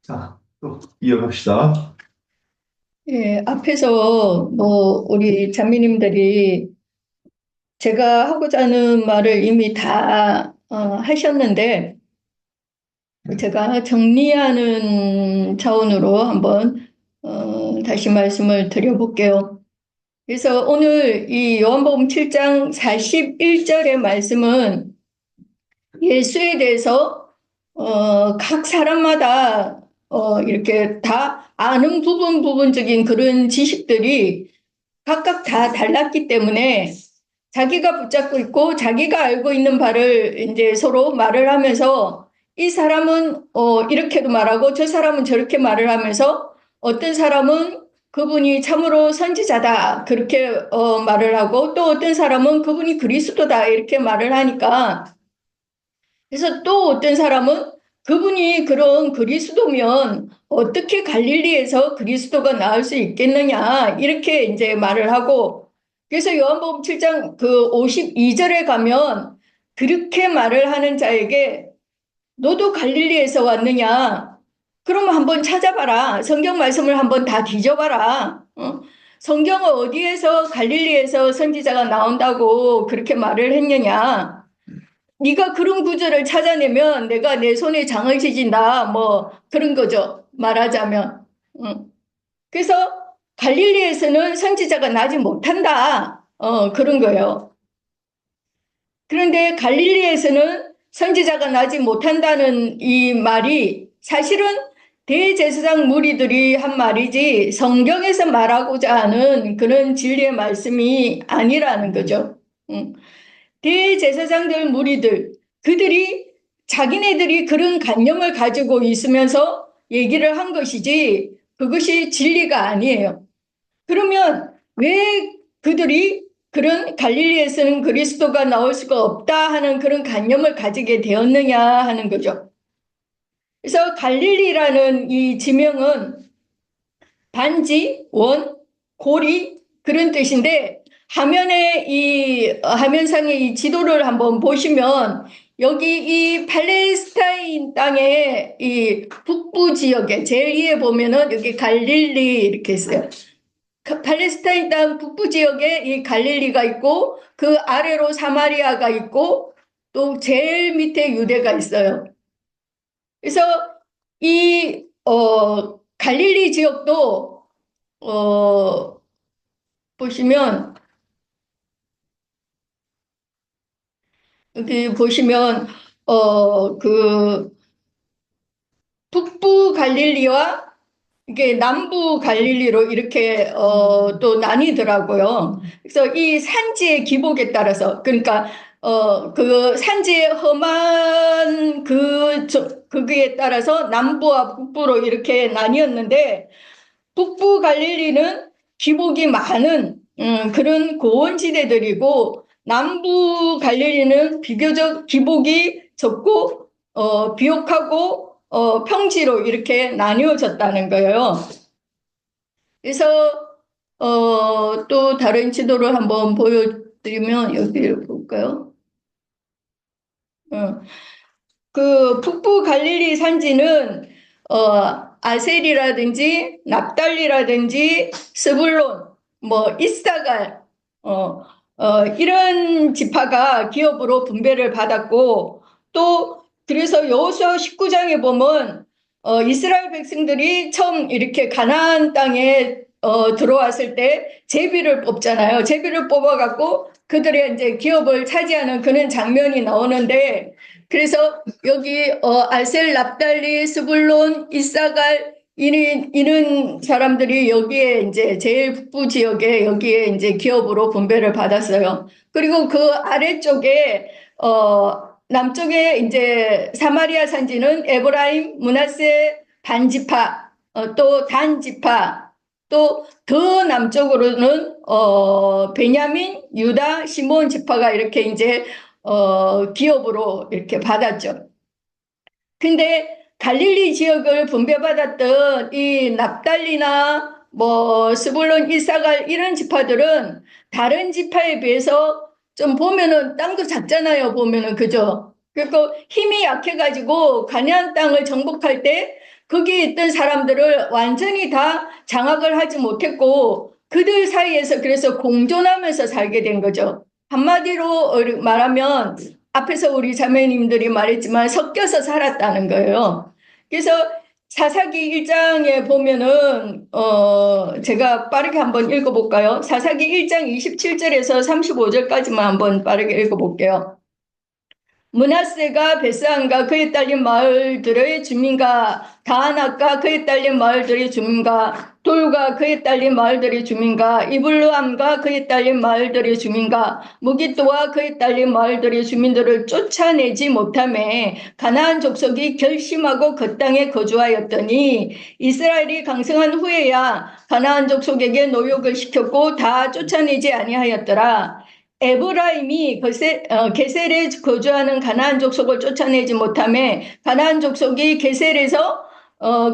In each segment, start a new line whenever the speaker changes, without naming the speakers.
자, 또 이어갑시다.
예, 앞에서 우리 장미님들이 제가 하고자 하는 말을 이미 다 하셨는데, 제가 정리하는 차원으로 한번 다시 말씀을 드려볼게요. 그래서 오늘 이 요한복음 7장 41절의 말씀은 예수에 대해서 각 사람마다 이렇게 다 아는 부분적인 그런 지식들이 각각 다 달랐기 때문에 자기가 붙잡고 있고 자기가 알고 있는 바를 이제 서로 말을 하면서 이 사람은 이렇게도 말하고 저 사람은 저렇게 말을 하면서 어떤 사람은 그분이 참으로 선지자다 그렇게 말을 하고 또 어떤 사람은 그분이 그리스도다 이렇게 말을 하니까 그래서 또 어떤 사람은 그분이 그런 그리스도면 어떻게 갈릴리에서 그리스도가 나올 수 있겠느냐 이렇게 이제 말을 하고 그래서 요한복음 7장 그 52절에 가면 그렇게 말을 하는 자에게 너도 갈릴리에서 왔느냐? 그러면 한번 찾아봐라. 성경 말씀을 한번 다 뒤져봐라. 성경은 어디에서 갈릴리에서 선지자가 나온다고 그렇게 말을 했느냐? 네가 그런 구절을 찾아내면 내가 내 손에 장을 지진다. 뭐 그런 거죠. 말하자면. 그래서 갈릴리에서는 선지자가 나지 못한다. 그런 거예요. 그런데 갈릴리에서는 선지자가 나지 못한다는 이 말이 사실은 대제사장 무리들이 한 말이지 성경에서 말하고자 하는 그런 진리의 말씀이 아니라는 거죠. 대제사장들 무리들 그들이 자기네들이 그런 관념을 가지고 있으면서 얘기를 한 것이지 그것이 진리가 아니에요. 그러면 왜 그들이 그런 갈릴리에서는 그리스도가 나올 수가 없다 하는 그런 관념을 가지게 되었느냐 하는 거죠. 그래서 갈릴리라는 이 지명은 반지, 원, 고리 그런 뜻인데 화면에 화면상의 이 지도를 한번 보시면 여기 이 팔레스타인 땅의 이 북부 지역에 제일 위에 보면은 여기 갈릴리 이렇게 있어요. 팔레스타인 땅 북부 지역에 이 갈릴리가 있고 그 아래로 사마리아가 있고 또 제일 밑에 유대가 있어요. 그래서 이 갈릴리 지역도 어, 보시면 여기 보시면 그 북부 갈릴리와 이게 남부 갈릴리로 이렇게 또 나뉘더라고요. 그래서 이 산지의 기복에 따라서 그러니까 그 산지의 험한 그거에 따라서 남부와 북부로 이렇게 나뉘었는데 북부 갈릴리는 기복이 많은 그런 고원지대들이고 남부 갈릴리는 비교적 기복이 적고 비옥하고 평지로 이렇게 나뉘어졌다는 거예요. 그래서 또 다른 지도를 한번 보여드리면 여기를 볼까요? 어, 그 북부 갈릴리 산지는 아셀이라든지 납달리라든지 스불론, 뭐 이사갈 이런 지파가 기업으로 분배를 받았고 또 그래서 여호수아 19장에 보면 이스라엘 백성들이 처음 이렇게 가나안 땅에 들어왔을 때 제비를 뽑잖아요. 제비를 뽑아갖고 그들의 이제 기업을 차지하는 그런 장면이 나오는데 그래서 여기 아셀, 납달리, 스불론, 이사갈 이런 사람들이 여기에 이제 제일 북부 지역에 여기에 이제 기업으로 분배를 받았어요. 그리고 그 아래쪽에 남쪽에 이제 사마리아 산지는 에브라임, 므낫세, 반지파, 또 단지파, 또 더 남쪽으로는 베냐민, 유다, 시몬 지파가 이렇게 이제 기업으로 이렇게 받았죠. 근데 갈릴리 지역을 분배받았던 이 납달리나 뭐 스불론, 이사갈 이런 지파들은 다른 지파에 비해서 좀 보면은 땅도 작잖아요. 보면은 그죠? 그리고 힘이 약해가지고 가나안 땅을 정복할 때 거기에 있던 사람들을 완전히 다 장악을 하지 못했고 그들 사이에서 그래서 공존하면서 살게 된 거죠. 한마디로 말하면 앞에서 우리 자매님들이 말했지만 섞여서 살았다는 거예요. 그래서 사사기 1장에 보면은 제가 빠르게 한번 읽어볼까요? 사사기 1장 27절에서 35절까지만 한번 빠르게 읽어볼게요. 므낫세가 베스안과 그에 딸린 마을들의 주민과 다하낫과 그에 딸린 마을들의 주민과 돌과 그에 딸린 마을들의 주민과 이블루암과 그에 딸린 마을들의 주민과 무기또와 그에 딸린 마을들의 주민들을 쫓아내지 못하매 가나안 족속이 결심하고 그 땅에 거주하였더니 이스라엘이 강성한 후에야 가나안 족속에게 노역을 시켰고 다 쫓아내지 아니하였더라. 에브라임이 게셀에 거주하는 가나안 족속을 쫓아내지 못하며 가나안 족속이 게셀에서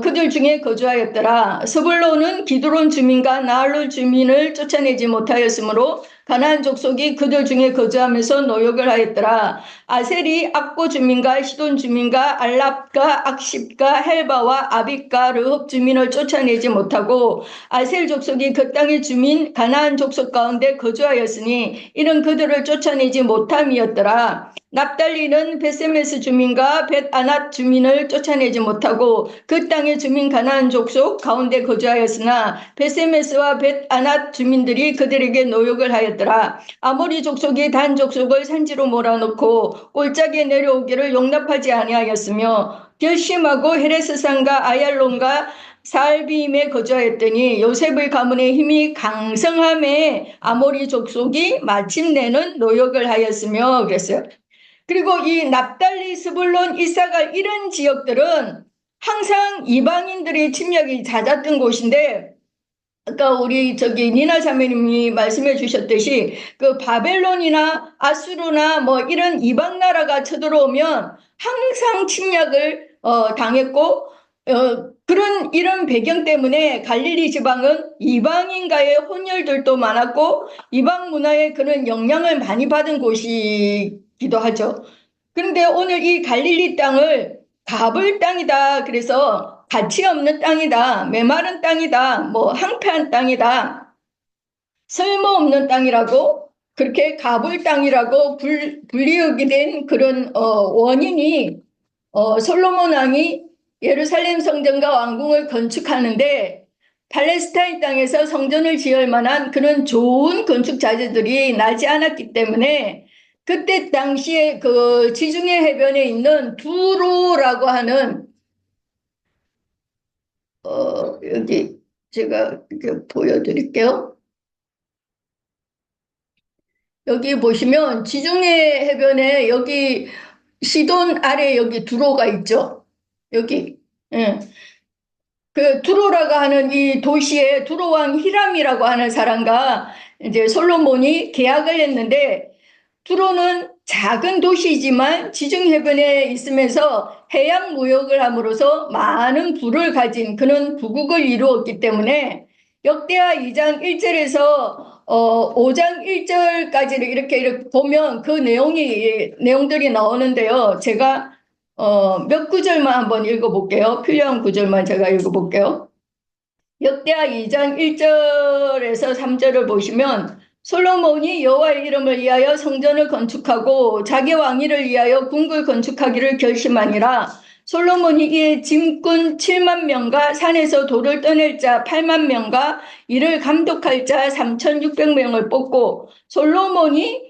그들 중에 거주하였더라. 스불론은 기드론 주민과 나알룰 주민을 쫓아내지 못하였으므로 가나안 족속이 그들 중에 거주하면서 노역을 하였더라. 아셀이 악고 주민과 시돈 주민과 알랍과 악십과 헬바와 아빅과 르흡 주민을 쫓아내지 못하고 아셀 족속이 그 땅의 주민 가나안 족속 가운데 거주하였으니 이는 그들을 쫓아내지 못함이었더라. 납달리는 벳세메스 주민과 벳아낫 주민을 쫓아내지 못하고 그 땅의 주민 가나안 족속 가운데 거주하였으나 벳세메스와 벳아낫 주민들이 그들에게 노역을 하였더라. 아모리 족속이 단 족속을 산지로 몰아넣고 골짜기에 내려오기를 용납하지 아니하였으며 결심하고 헤레스산과 아얄론과 살비임에 거주하였더니 요셉의 가문의 힘이 강성함에 아모리 족속이 마침내는 노역을 하였으며 그랬어요. 그리고 이 납달리, 스불론, 이사갈 이런 지역들은 항상 이방인들의 침략이 잦았던 곳인데 아까 우리 니나 자매님이 말씀해 주셨듯이 그 바벨론이나 아수르나 뭐 이런 이방 나라가 쳐들어오면 항상 침략을 당했고 이런 배경 때문에 갈릴리 지방은 이방인과의 혼혈들도 많았고 이방 문화에 그런 영향을 많이 받은 곳이기도 하죠. 그런데 오늘 이 갈릴리 땅을 가불 땅이다. 그래서 가치 없는 땅이다. 메마른 땅이다. 뭐 황폐한 땅이다. 쓸모없는 땅이라고 그렇게 가불 땅이라고 불리우게 된 그런 원인이 솔로몬 왕이 예루살렘 성전과 왕궁을 건축하는데 팔레스타인 땅에서 성전을 지을 만한 그런 좋은 건축 자재들이 나지 않았기 때문에 그때 당시에 그 지중해 해변에 있는 두로라고 하는 여기 제가 이렇게 보여드릴게요. 여기 보시면 지중해 해변에 여기 시돈 아래 여기 두로가 있죠. 여기. 예. 그 두로라고 하는 이 도시에 두로왕 히람이라고 하는 사람과 이제 솔로몬이 계약을 했는데 두로는 작은 도시이지만 지중해변에 있으면서 해양 무역을 함으로써 많은 부를 가진 그런 부국을 이루었기 때문에 역대하 2장 1절에서 5장 1절까지를 이렇게 보면 그 내용들이 나오는데요. 제가 몇 구절만 한번 읽어볼게요. 필요한 구절만 제가 읽어볼게요. 역대하 2장 1절에서 3절을 보시면 솔로몬이 여호와의 이름을 위하여 성전을 건축하고 자기 왕위를 위하여 궁을 건축하기를 결심하니라. 솔로몬이 이에 짐꾼 7만 명과 산에서 돌을 떠낼 자 8만 명과 이를 감독할 자 3,600명을 뽑고 솔로몬이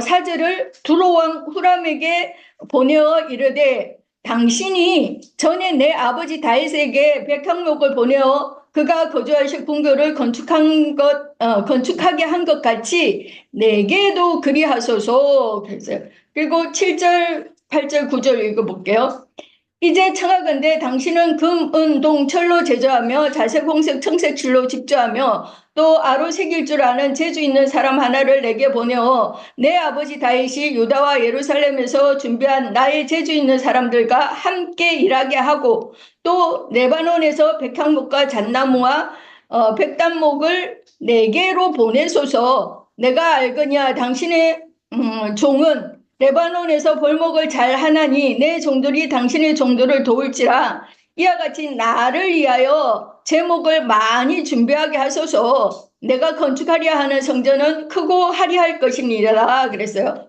사절을 두로왕 후람에게 보내어 이르되 당신이 전에 내 아버지 다윗에게 백향목을 보내어 그가 거주하실 궁궐을 건축하게 한 것 같이 내게도 그리하소서. 그랬어요. 그리고 7절, 8절, 9절 읽어볼게요. 이제 청하건대 당신은 금, 은, 동, 철로 제조하며 자색, 홍색, 청색 실로 집조하며 또 아로 새길 줄 아는 재주 있는 사람 하나를 내게 보내어 내 아버지 다윗이 유다와 예루살렘에서 준비한 나의 재주 있는 사람들과 함께 일하게 하고 또 레바논에서 백향목과 잣나무와 백단목을 내게로 보내소서. 내가 알거니와 당신의 종은 레바논에서 벌목을 잘 하나니 내 종들이 당신의 종들을 도울지라. 이와 같이 나를 위하여 제목을 많이 준비하게 하소서. 내가 건축하려 하는 성전은 크고 화려할 것이니라 그랬어요.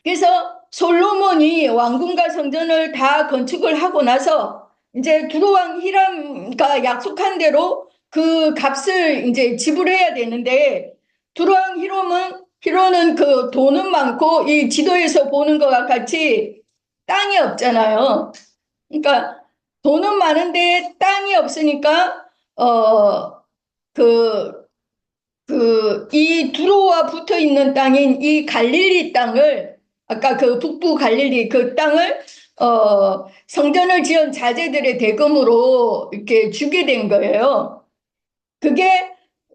그래서 솔로몬이 왕궁과 성전을 다 건축을 하고 나서 이제 두로왕 히람과 약속한 대로 그 값을 이제 지불해야 되는데, 두로왕 히로는 그 돈은 많고 이 지도에서 보는 것과 같이 땅이 없잖아요. 그러니까 돈은 많은데 땅이 없으니까 그 이 두로와 붙어 있는 땅인 이 갈릴리 땅을, 아까 그 북부 갈릴리 그 땅을 성전을 지은 자제들의 대금으로 이렇게 주게 된 거예요. 그게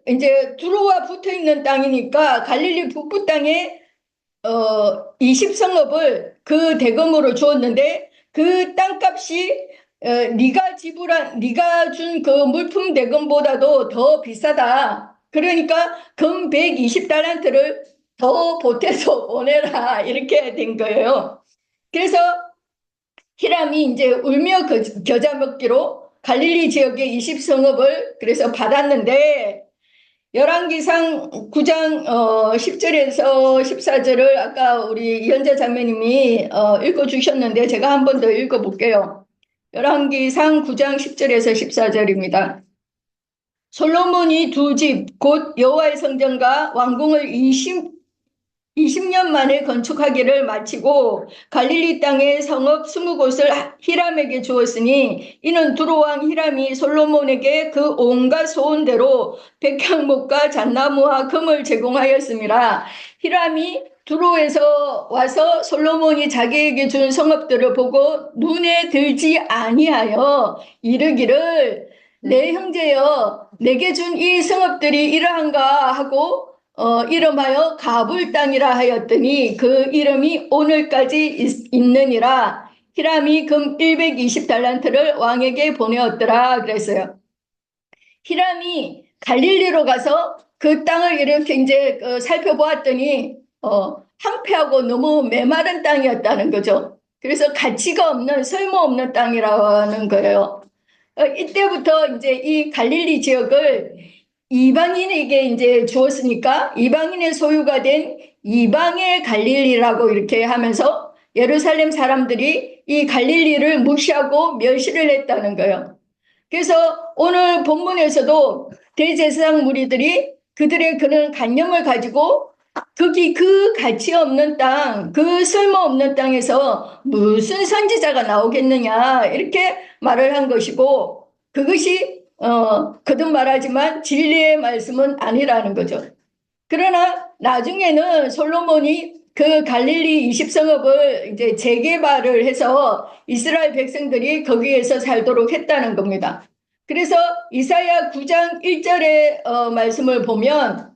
이제 두로와 붙어 있는 땅이니까 갈릴리 북부 땅에 20성읍을 그 대금으로 주었는데, 그 땅값이 네가 준 그 물품 대금보다도 더 비싸다. 그러니까 금 120달란트를 더 보태서 보내라, 이렇게 된 거예요. 그래서 히람이 이제 울며 겨자 먹기로 갈릴리 지역의 20성읍을 그래서 받았는데, 열왕기상 9장 10절에서 14절을 아까 우리 이현자 자매님이 읽어주셨는데 제가 한 번 더 읽어볼게요. 열왕기상 9장 10절에서 14절입니다. 솔로몬이 두 집 곧 여호와의 성전과 왕궁을 20년 만에 건축하기를 마치고 갈릴리 땅의 성읍 20곳을 히람에게 주었으니, 이는 두로왕 히람이 솔로몬에게 그 온갖 소원대로 백향목과 잣나무와 금을 제공하였습니다. 히람이 두로에서 와서 솔로몬이 자기에게 준 성읍들을 보고 눈에 들지 아니하여 이르기를, 내 형제여, 내게 준 이 성읍들이 이러한가 하고 이름하여 가불 땅이라 하였더니 그 이름이 오늘까지 있느니라. 히람이 금 120달란트를 왕에게 보내었더라 그랬어요. 히람이 갈릴리로 가서 그 땅을 이렇게 이제 살펴보았더니 황폐하고 너무 메마른 땅이었다는 거죠. 그래서 가치가 없는, 쓸모없는 땅이라는 거예요. 이때부터 이제 이 갈릴리 지역을 이방인에게 이제 주었으니까 이방인의 소유가 된 이방의 갈릴리라고 이렇게 하면서 예루살렘 사람들이 이 갈릴리를 무시하고 멸시를 했다는 거예요. 그래서 오늘 본문에서도 대제사장 무리들이 그들의 그런 관념을 가지고 거기 그 가치 없는 땅, 그 쓸모없는 땅에서 무슨 선지자가 나오겠느냐, 이렇게 말을 한 것이고, 그것이 거듭 말하지만 진리의 말씀은 아니라는 거죠. 그러나 나중에는 솔로몬이 그 갈릴리 20성읍을 이제 재개발을 해서 이스라엘 백성들이 거기에서 살도록 했다는 겁니다. 그래서 이사야 9장 1절의 말씀을 보면,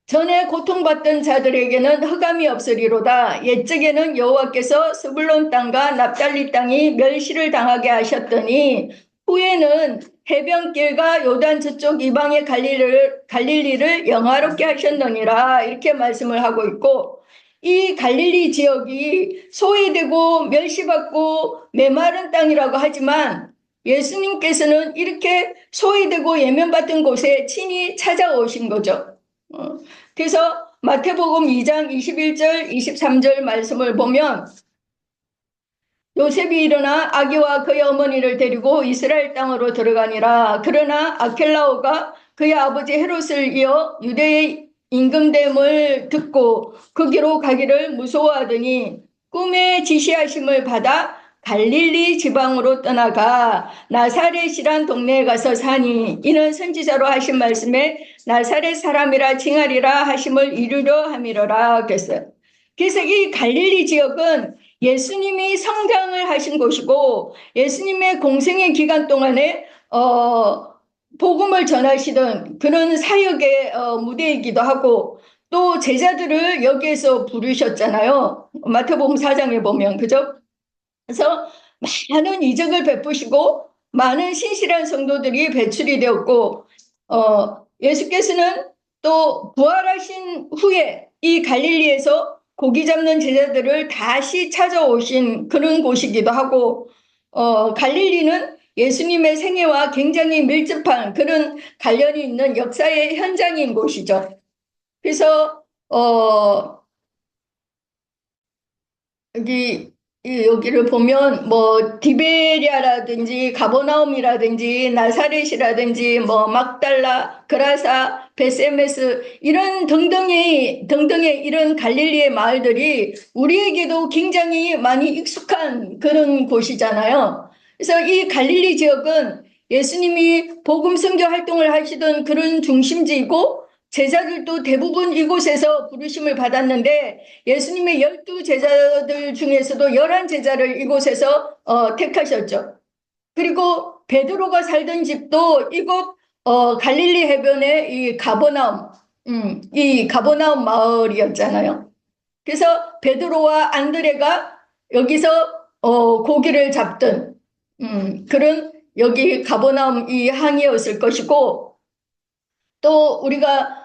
전에 고통받던 자들에게는 흑암이 없으리로다. 옛적에는 여호와께서 스불론 땅과 납달리 땅이 멸시를 당하게 하셨더니 후에는 해변길과 요단 저쪽 이방의 갈릴리를 영화롭게 하셨느니라, 이렇게 말씀을 하고 있고, 이 갈릴리 지역이 소외되고 멸시받고 메마른 땅이라고 하지만 예수님께서는 이렇게 소외되고 예면받은 곳에 친히 찾아오신 거죠. 그래서 마태복음 2장 21절 23절 말씀을 보면, 요셉이 일어나 아기와 그의 어머니를 데리고 이스라엘 땅으로 들어가니라. 그러나 아켈라오가 그의 아버지 헤롯을 이어 유대의 임금됨을 듣고 그 길로 가기를 무서워하더니 꿈의 지시하심을 받아 갈릴리 지방으로 떠나가 나사렛이란 동네에 가서 사니, 이는 선지자로 하신 말씀에 나사렛 사람이라 칭하리라 하심을 이루려 함이로라 그랬어요. 그래서 이 갈릴리 지역은 예수님이 성장을 하신 곳이고, 예수님의 공생의 기간 동안에 복음을 전하시던 그런 사역의 무대이기도 하고, 또 제자들을 여기에서 부르셨잖아요. 마태복음 4장에 보면, 그죠? 그래서 많은 이적을 베푸시고 많은 신실한 성도들이 배출이 되었고, 예수께서는 또 부활하신 후에 이 갈릴리에서 고기 잡는 제자들을 다시 찾아오신 그런 곳이기도 하고, 갈릴리는 예수님의 생애와 굉장히 밀접한 그런 관련이 있는 역사의 현장인 곳이죠. 그래서 여기 여기를 보면 뭐 디베리아라든지 가버나움이라든지 나사렛이라든지 뭐 막달라, 그라사, 베세메스 이런 등등의 이런 갈릴리의 마을들이 우리에게도 굉장히 많이 익숙한 그런 곳이잖아요. 그래서 이 갈릴리 지역은 예수님이 복음 선교 활동을 하시던 그런 중심지이고 제자들도 대부분 이곳에서 부르심을 받았는데 예수님의 12제자들 중에서도 11제자를 이곳에서 택하셨죠. 그리고 베드로가 살던 집도 이곳 갈릴리 해변의 이 가버나움 마을이었잖아요. 그래서 베드로와 안드레가 여기서 고기를 잡던 그런 여기 가버나움 이 항이었을 것이고 또 우리가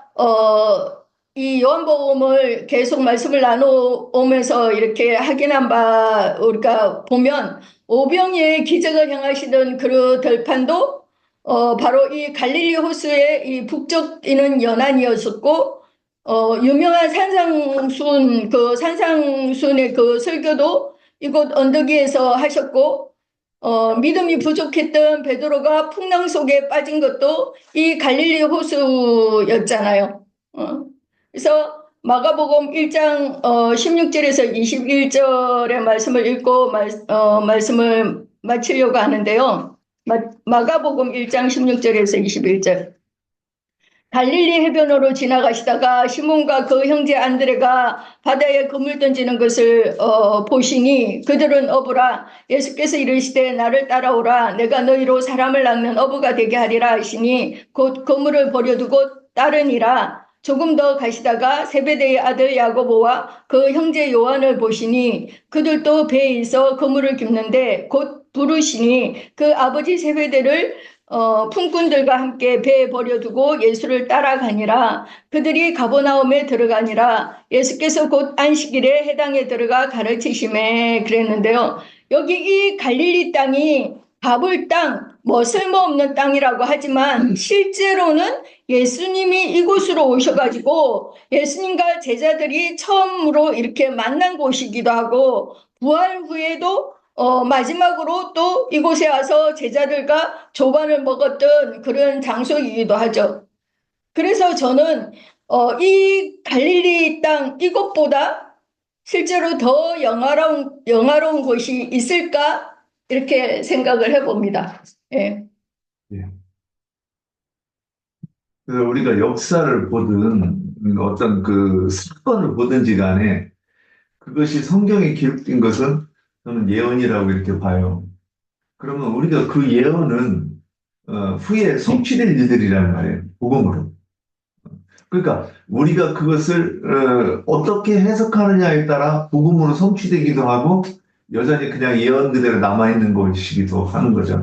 이 요한복음을 계속 말씀을 나누면서 이렇게 확인한 바 우리가 보면 오병이의 기적을 향하시던 그 들판도 바로 이 갈릴리 호수의 이 북쪽이는 연안이었었고 유명한 산상순의 그 설교도 이곳 언덕 위에서 하셨고 믿음이 부족했던 베드로가 풍랑 속에 빠진 것도 이 갈릴리 호수였잖아요. 그래서 마가복음 1장 16절에서 21절의 말씀을 읽고 말씀을 마치려고 하는데요. 마가복음 1장 16절에서 21절. 갈릴리 해변으로 지나가시다가 시몬과 그 형제 안드레가 바다에 그물 던지는 것을 보시니 그들은 어부라. 예수께서 이르시되 나를 따라오라. 내가 너희로 사람을 낚는 어부가 되게 하리라 하시니 곧 그물을 버려두고 따르니라. 조금 더 가시다가 세베대의 아들 야고보와 그 형제 요한을 보시니 그들도 배에 있어 그물을 깁는데 곧 부르시니 그 아버지 세베대를 품꾼들과 함께 배에 버려두고 예수를 따라가니라. 그들이 가버나움에 들어가니라. 예수께서 곧 안식일에 해당에 들어가 가르치심에 그랬는데요. 여기 이 갈릴리 땅이 가볼 땅, 뭐 쓸모없는 땅이라고 하지만 실제로는 예수님이 이곳으로 오셔가지고 예수님과 제자들이 처음으로 이렇게 만난 곳이기도 하고 부활 후에도 마지막으로 또 이곳에 와서 제자들과 조반을 먹었던 그런 장소이기도 하죠. 그래서 저는 이 갈릴리 땅 이것보다 실제로 더 영화로운 곳이 있을까 이렇게 생각을 해봅니다. 예.
예. 그래서 우리가 역사를 보든 어떤 그 사건을 보든지 간에 그것이 성경에 기록된 것은 저는 예언이라고 이렇게 봐요. 그러면 우리가 그 예언은 후에 성취될 일들이란 말이에요. 복음으로. 그러니까 우리가 그것을 어떻게 해석하느냐에 따라 복음으로 성취되기도 하고 여전히 그냥 예언 그대로 남아있는 것이기도 하는 거죠.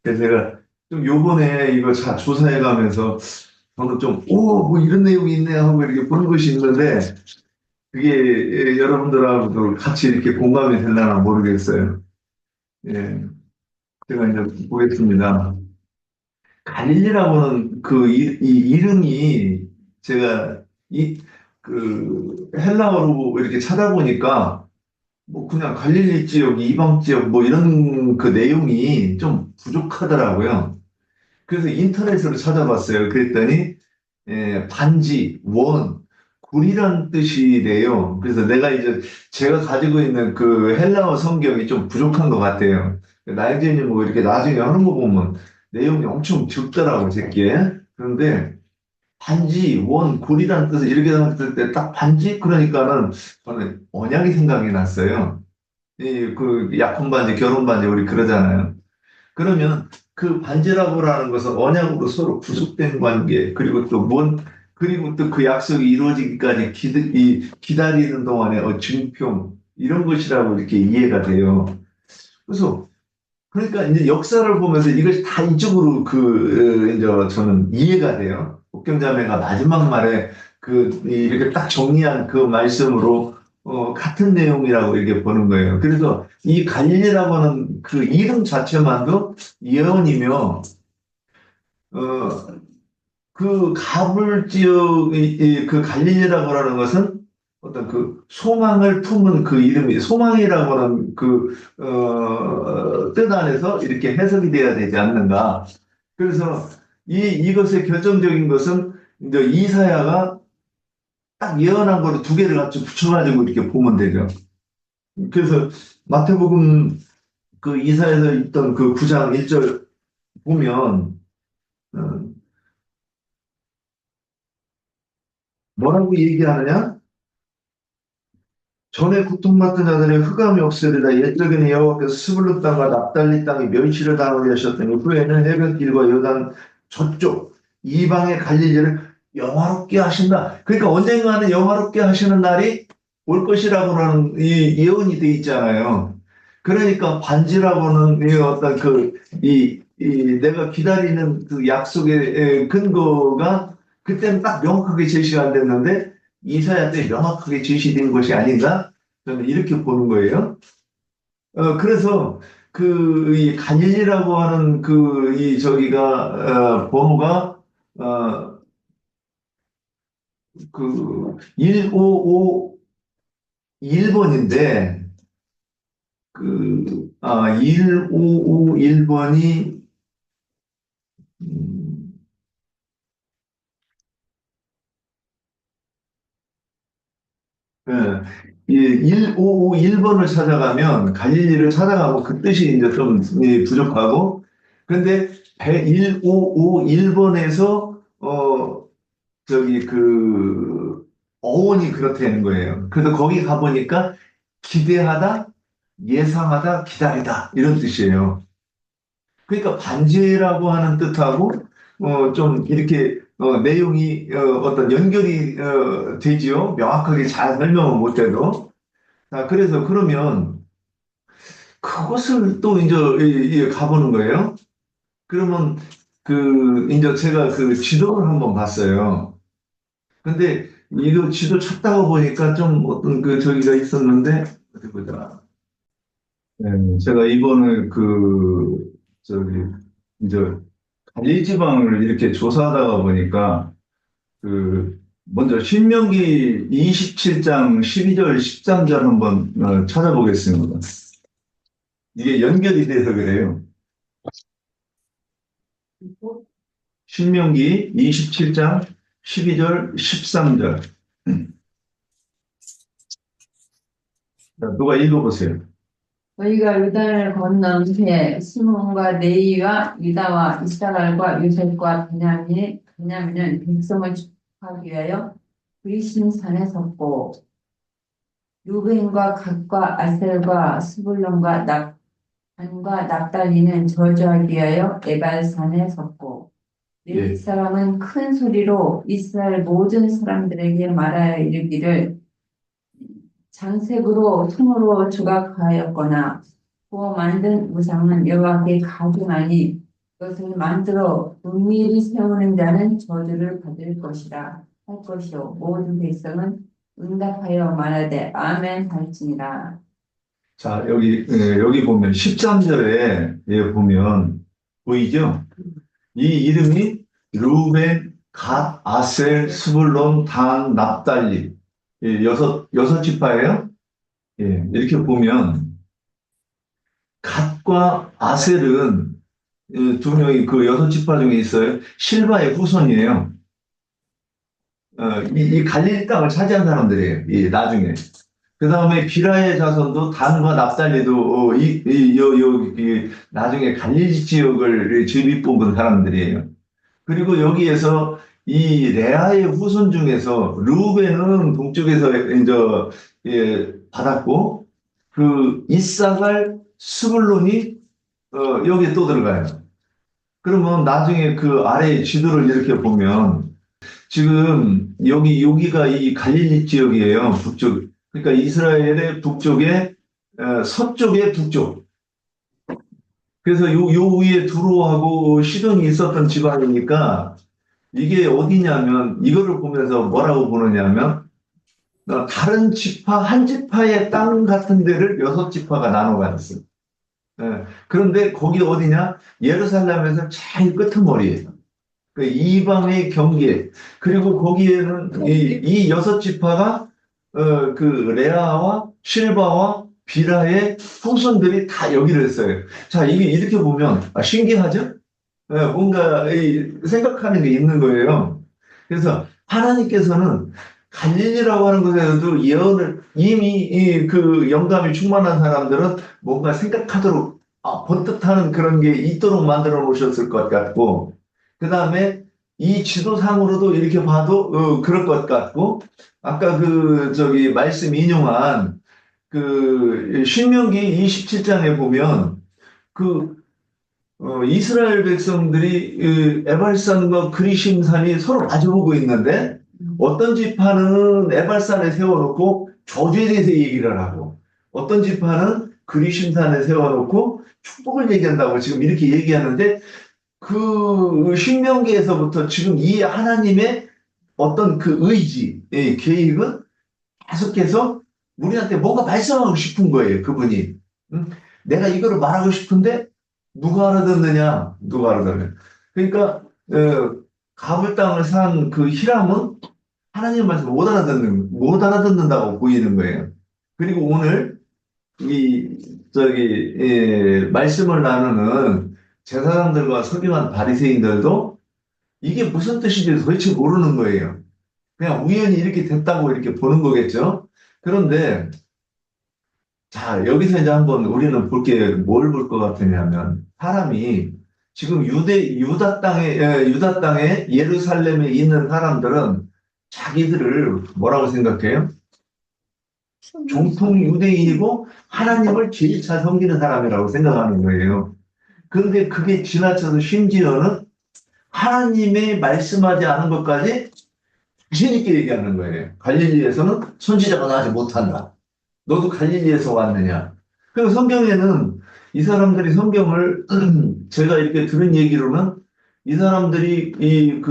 그래서 제가 좀 요번에 이거 조사해 가면서 저는 좀, 뭐 이런 내용이 있네 하고 이렇게 보는 것이 있는데 그게 여러분들하고도 같이 이렇게 공감이 되려나 모르겠어요. 예. 제가 이제 보겠습니다. 갈릴리라고는 이 이름이 제가 그 헬라어로 이렇게 찾아보니까 뭐 그냥 갈릴리 지역, 이방 지역 뭐 이런 그 내용이 좀 부족하더라고요. 그래서 인터넷으로 찾아봤어요. 그랬더니 반지, 원, 굴이란 뜻이래요. 그래서 제가 가지고 있는 그 헬라어 성경이 좀 부족한 것 같아요. 나영재님 뭐 이렇게 나중에 하는 거 보면 내용이 엄청 적더라고, 제게. 그런데 반지, 원, 굴이란 뜻을 이렇게 생각했을 때 딱 반지? 그러니까는 저는 언약이 생각이 났어요. 그 약혼 반지, 결혼 반지 우리 그러잖아요. 그러면 그 반지라고 하는 것은 언약으로 서로 구속된 관계, 그리고 또 그 약속이 이루어지기까지 기다리는 동안의 증표, 이런 것이라고 이렇게 이해가 돼요. 그래서, 그러니까 이제 역사를 보면서 이것이 다 이쪽으로 이제 저는 이해가 돼요. 옥경자매가 마지막 말에 이렇게 딱 정리한 그 말씀으로 같은 내용이라고 이렇게 보는 거예요. 그래서 이 갈릴리라고 하는 그 이름 자체만도 예언이며, 어, 그 가불 지역의 그 갈릴리라고 하는 것은 어떤 그 소망을 품은 그 이름이, 소망이라고 하는 그, 뜻 안에서 이렇게 해석이 돼야 되지 않는가. 그래서 이것의 결정적인 것은 이제 이사야가 딱 예언한 거를 두 개를 같이 붙여가지고 이렇게 보면 되죠. 그래서 마태복음 그 이사야서 있던 그 9장 1절 보면, 어, 뭐라고 얘기하느냐? 전에 고통받던 자들의 흑암이 없으리라. 옛적에는 여호와께서 스불론 땅과 납달리 땅에 멸시를 당하게 하셨더니 후에는 해변길과 요단 저쪽 이방의 갈릴리를 영화롭게 하신다. 그러니까 언젠가는 영화롭게 하시는 날이 올 것이라고 하는 이 예언이 돼 있잖아요. 그러니까 반지라고는 이 어떤 내가 기다리는 그 약속의 근거가 그때는 딱 명확하게 제시가 안 됐는데 이사야 때 명확하게 제시된 것이 아닌가? 저는 이렇게 보는 거예요. 그래서 이 갈릴리라고 하는 번호가, 어, 1551번인데, 1551번이, 예, 이 1551번을 찾아가면 갈릴리를 찾아가고 그 뜻이 이제 좀 부족하고 근데 1551번에서 어원이 그렇다는 거예요. 그래서 거기 가보니까 기대하다, 예상하다, 기다리다 이런 뜻이에요. 그러니까 반지라고 하는 뜻하고 좀 이렇게 내용이 어떤 연결이 되지요. 명확하게 잘 설명은 못해도. 자, 그래서 그러면 그것을 또 이제 가보는 거예요. 그러면 이제 제가 그 지도를 한번 봤어요. 근데 이거 지도 찾다가 보니까 좀 어떤 저기가 있었는데 어디 보자. 네, 제가 이번에 저기 이제 갈릴 지방을 이렇게 조사하다가 보니까 먼저 신명기 27장 12절 13절 한번 찾아보겠습니다. 이게 연결이 돼서 그래요. 신명기 27장 12절 13절. 자, 누가 읽어보세요.
너희가 요단을 건넌 후에 시몬과 레위와 유다와 이스라엘과 요셉과 베냐민은 백성을 축복하기 위하여 그리심 산에 섰고 루벤과 gad과 아셀과 스불론과 단과 납달리는 저주하기 위하여 에발산에 섰고 레위
예.
사람은 큰 소리로 이스라엘 모든 사람들에게 말하여 이르기를 장색으로 손으로 조각하였거나 구워 만든 우상은 여호와께 가증하니 그것을 만들어 은밀히 세우는 자는 저주를 받을 것이라 할 것이요 모든 백성은 응답하여 말하되 아멘 할지니라.
자, 여기 보면 13절에 보면 보이죠? 이 이름이 루벤, 갓, 아셀, 스불론, 단, 납달리 여섯 지파예요. 예, 이렇게 보면 갓과 아셀은 두 명이 그 여섯 지파 중에 있어요. 실바의 후손이에요. 이 갈릴리 땅을 차지한 사람들이에요. 나중에. 그 다음에 비라의 자손도 단과 납달리도 나중에 갈릴리 지역을 즐비 뽑은 사람들이에요. 그리고 여기에서 이 레아의 후손 중에서 루벤은 동쪽에서 이제 받았고 이사갈 스불론이 여기에 또 들어가요. 그러면 나중에 그 아래 지도를 이렇게 보면 지금 여기가 이 갈릴리 지역이에요. 북쪽. 그러니까 이스라엘의 북쪽에 서쪽의 북쪽. 그래서 요 위에 두로하고 시돈이 있었던 지방이니까 이게 어디냐면 이거를 보면서 뭐라고 보느냐면 다른 지파, 한 지파의 땅 같은 데를 6지파가 나눠 가졌어요. 예, 그런데 거기 어디냐? 예루살렘에서 제일 끄트머리예요. 그 이방의 경계. 그리고 거기에는 이 6지파가 그 레아와 실바와 비라의 후손들이 다 여기를 했어요. 자, 이게 이렇게 보면 신기하죠? 예, 뭔가 생각하는 게 있는 거예요. 그래서 하나님께서는 갈릴리라고 하는 곳에서도 예언을 이미 그 영감이 충만한 사람들은 뭔가 생각하도록 번뜩하는 그런 게 있도록 만들어 놓으셨을 것 같고, 그 다음에 이 지도상으로도 이렇게 봐도 그럴 것 같고, 아까 그 저기 말씀 인용한 그 신명기 27장에 보면 그 이스라엘 백성들이 에발산과 그리심산이 서로 마주보고 있는데 어떤 지파는 에발산에 세워놓고 저주에 대해서 얘기를 하고 어떤 지파는 그리심산에 세워놓고 축복을 얘기한다고 지금 이렇게 얘기하는데 그 신명기에서부터 지금 이 하나님의 어떤 그 의지, 계획은 계속해서 우리한테 뭔가 말씀하고 싶은 거예요, 그분이. 응? 내가 이거를 말하고 싶은데 누가 알아듣느냐? 누가 알아듣느냐? 그러니까 가불 땅을 산 그 히람은 하나님 말씀을 못 알아듣는다고 보이는 거예요. 그리고 오늘 이 저기 말씀을 나누는 제사장들과 서기관 바리새인들도 이게 무슨 뜻인지 도대체 모르는 거예요. 그냥 우연히 이렇게 됐다고 이렇게 보는 거겠죠. 그런데 자, 여기서 이제 한번 우리는 뭘 볼 것 같으냐면, 사람이 지금 유다 땅에 예루살렘에 있는 사람들은 자기들을 뭐라고 생각해요? 정통 유대인이고 하나님을 제일 잘 섬기는 사람이라고 생각하는 거예요. 그런데 그게 지나쳐서 심지어는 하나님의 말씀하지 않은 것까지 자신 있게 얘기하는 거예요. 갈릴리에서는 선지자가 나지 못한다. 너도 갈릴리에서 왔느냐? 그리고 성경에는 이 사람들이 성경을 제가 이렇게 들은 얘기로는 이 사람들이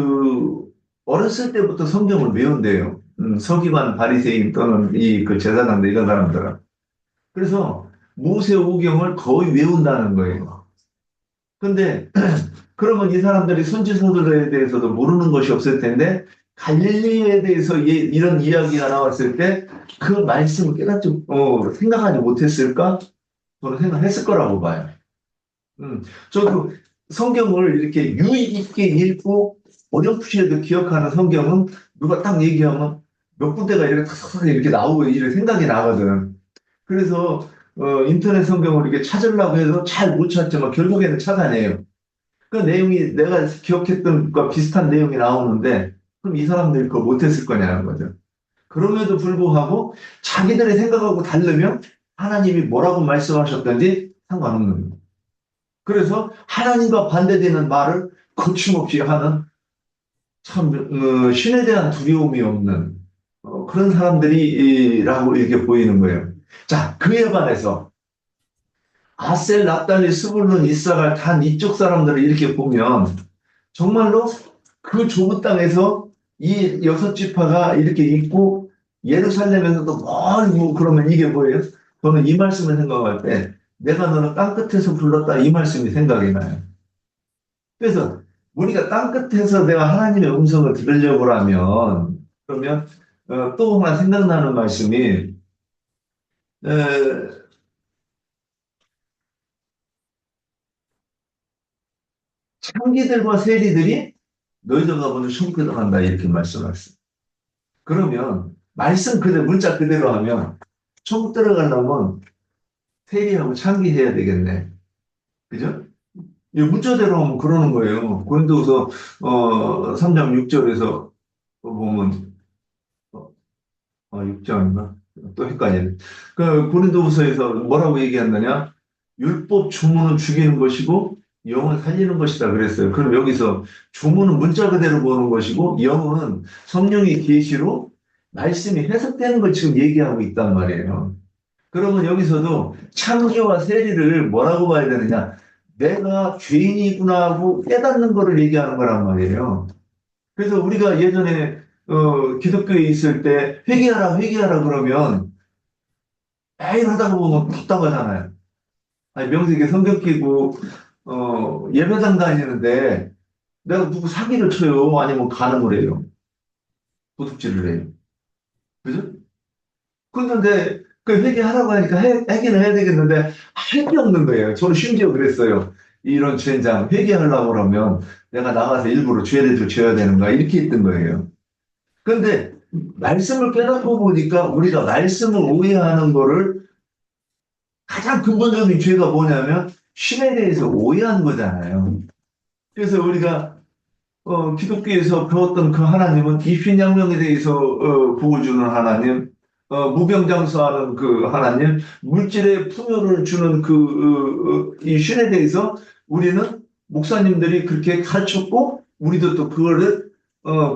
어렸을 때부터 성경을 외운대요. 서기관 바리새인 또는 그 제사장들 이런 사람들은. 그래서 모세오경을 거의 외운다는 거예요. 근데 그러면 이 사람들이 선지서들에 대해서도 모르는 것이 없을 텐데 갈릴리에 대해서 이런 이야기가 나왔을 때 그 말씀을 깨닫지 생각하지 못했을까? 저는 생각했을 거라고 봐요. 저도 성경을 이렇게 유의 있게 읽고 어렴풋이라도 기억하는 성경은 누가 딱 얘기하면 몇 군데가 이렇게 나오고 이렇게 생각이 나거든. 그래서 인터넷 성경을 이렇게 찾으려고 해도 잘 못 찾지만 결국에는 찾아내요. 그 내용이 내가 기억했던 것과 비슷한 내용이 나오는데 그럼 이 사람들이 그거 못했을 거냐는 거죠. 그럼에도 불구하고 자기들의 생각하고 다르면 하나님이 뭐라고 말씀하셨던지 상관없는 거예요. 그래서 하나님과 반대되는 말을 거침없이 하는 참 신에 대한 두려움이 없는 그런 사람들이라고 이렇게 보이는 거예요. 자, 그에 반해서 아셀, 납달리, 스불론, 이사갈, 단 이쪽 사람들을 이렇게 보면 정말로 그 좁은 땅에서 이 6지파가 이렇게 있고 예루살렘에서도 멀고 그러면 이게 뭐예요? 저는 이 말씀을 생각할 때 내가 너는 땅끝에서 불렀다 이 말씀이 생각이 나요. 그래서 우리가 땅끝에서 내가 하나님의 음성을 들으려고 하면 그러면 또 하나 생각나는 말씀이 창기들과 세리들이 너희들 가보면 천국에 들어간다 이렇게 말씀하셨어요. 그러면 말씀 그대로 문자 그대로 하면 천국 들어가려면 세리하고 창기해야 되겠네. 그죠? 이 문자대로 하면 그러는 거예요. 고린도후서 3장 6절에서 보면 6장인가? 또 헷갈리네. 그 고린도후서에서 뭐라고 얘기한다냐? 율법 주문은 죽이는 것이고 영은 살리는 것이다 그랬어요. 그럼 여기서 주문은 문자 그대로 보는 것이고 영은 성령의 계시로 말씀이 해석되는 걸 지금 얘기하고 있단 말이에요. 그러면 여기서도 창조와 세리를 뭐라고 봐야 되느냐? 내가 죄인이구나 하고 깨닫는 거를 얘기하는 거란 말이에요. 그래서 우리가 예전에 기독교에 있을 때 회개하라 그러면 매일 하다 보면 답답하잖아요. 아니, 명색에 성경 끼고, 예배당 다니는데 내가 누구 사기를 쳐요? 아니면 간음을 해요? 도둑질을 해요? 그죠? 그런데 그 회개하라고 하니까 회개는 해야 되겠는데 할 게 없는 거예요. 저는 심지어 그랬어요. 이런 젠장 회개하려고 그러면 내가 나가서 일부러 죄를 져야 되는가 이렇게 했던 거예요. 그런데 말씀을 깨닫고 보니까 우리가 말씀을 오해하는 거를 가장 근본적인 죄가 뭐냐면 신에 대해서 오해한 거잖아요. 그래서 우리가 기독교에서 배웠던 그 하나님은 이신양명에 대해서 보고 주는 하나님, 무병장수하는 그 하나님, 물질의 풍요를 주는 이 신에 대해서 우리는 목사님들이 그렇게 가르쳤고 우리도 또 그거를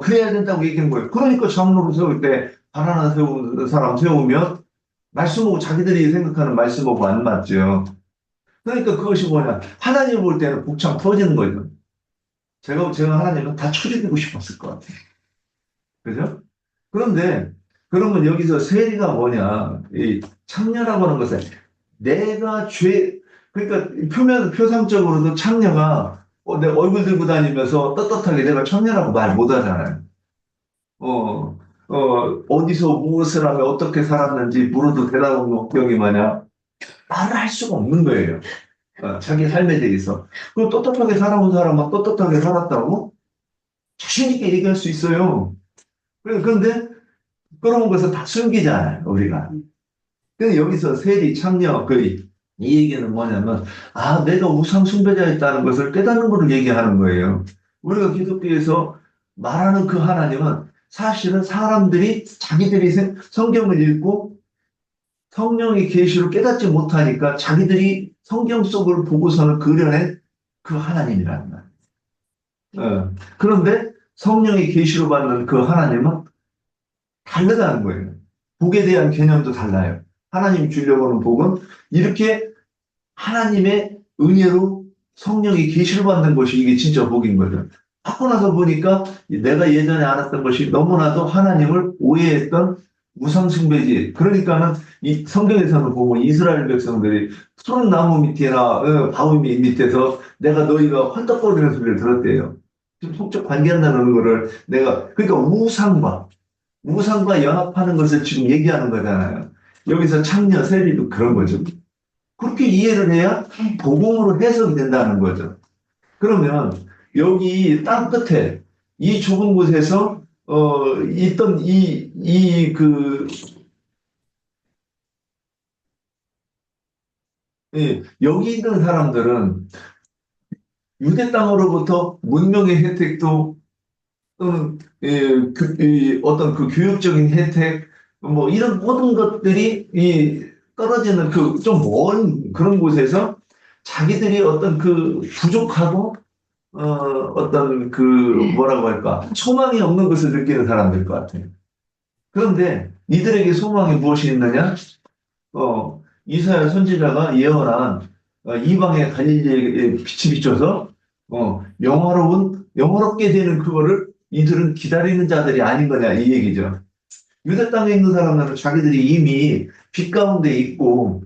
그래야 된다고 얘기한 거예요. 그러니까 장로를 세울 때 바나나 세우는 사람 세우면 말씀하고 자기들이 생각하는 말씀하고 안 맞죠. 그러니까 그것이 뭐냐? 하나님 볼 때는 복창 터지는 거죠. 제가 하나님은 다 쳐죽이고 싶었을 것 같아요. 그죠? 그런데, 그러면 여기서 세리가 뭐냐? 이 창녀라고 하는 것은 내가 그러니까 표상적으로도 창녀가 내 얼굴 들고 다니면서 떳떳하게 내가 청녀라고 말 못 하잖아요. 어디서 무엇을 하며 어떻게 살았는지 물어도 대답은 없경이 마냥 말을 할 수가 없는 거예요. 자기 삶에 대해서. 그리고 떳떳하게 살아온 사람은 떳떳하게 살았다고 자신있게 얘기할 수 있어요. 그런데 그런 것을 다 숨기잖아요, 우리가. 근데 여기서 세리, 창녀, 이 얘기는 뭐냐면, 내가 우상 숭배자였다는 것을 깨닫는 것을 얘기하는 거예요. 우리가 기독교에서 말하는 그 하나님은 사실은 사람들이 자기들이 성경을 읽고 성령의 계시를 깨닫지 못하니까 자기들이 성경 속을 보고서는 그려낸 그 하나님이라는 거예요. 그런데 성령의 계시로 받는 그 하나님은 다르다는 거예요. 복에 대한 개념도 달라요. 하나님 주려고 하는 복은 이렇게 하나님의 은혜로 성령의 계시를 받는 것이 이게 진짜 복인 거죠. 받고 나서 보니까 내가 예전에 알았던 것이 너무나도 하나님을 오해했던 우상숭배지. 그러니까는 이 성경에서는 보면 이스라엘 백성들이 푸른 나무 밑이나 바위 밑에서 내가 너희가 헐떡거리는 소리를 들었대요. 좀 속적 관계한다는 거를 그러니까 우상과 연합하는 것을 지금 얘기하는 거잖아요. 여기서 창녀, 세리도 그런 거죠. 그렇게 이해를 해야 복음으로 해석이 된다는 거죠. 그러면 여기 땅 끝에 이 좁은 곳에서 있던 여기 있는 사람들은 유대 땅으로부터 문명의 혜택도 또는 어떤 그 교육적인 혜택 뭐 이런 모든 것들이 떨어지는 좀 먼 그런 곳에서 자기들이 어떤 부족하고 어떤 뭐라고 할까 소망이 없는 것을 느끼는 사람들 것 같아요. 그런데 이들에게 소망이 무엇이 있느냐? 이사야 선지자가 예언한 이방의 갈릴리에 빛이 비춰서 영화롭게 되는 그거를 이들은 기다리는 자들이 아닌 거냐 이 얘기죠. 유대 땅에 있는 사람들은 자기들이 이미 빛 가운데 있고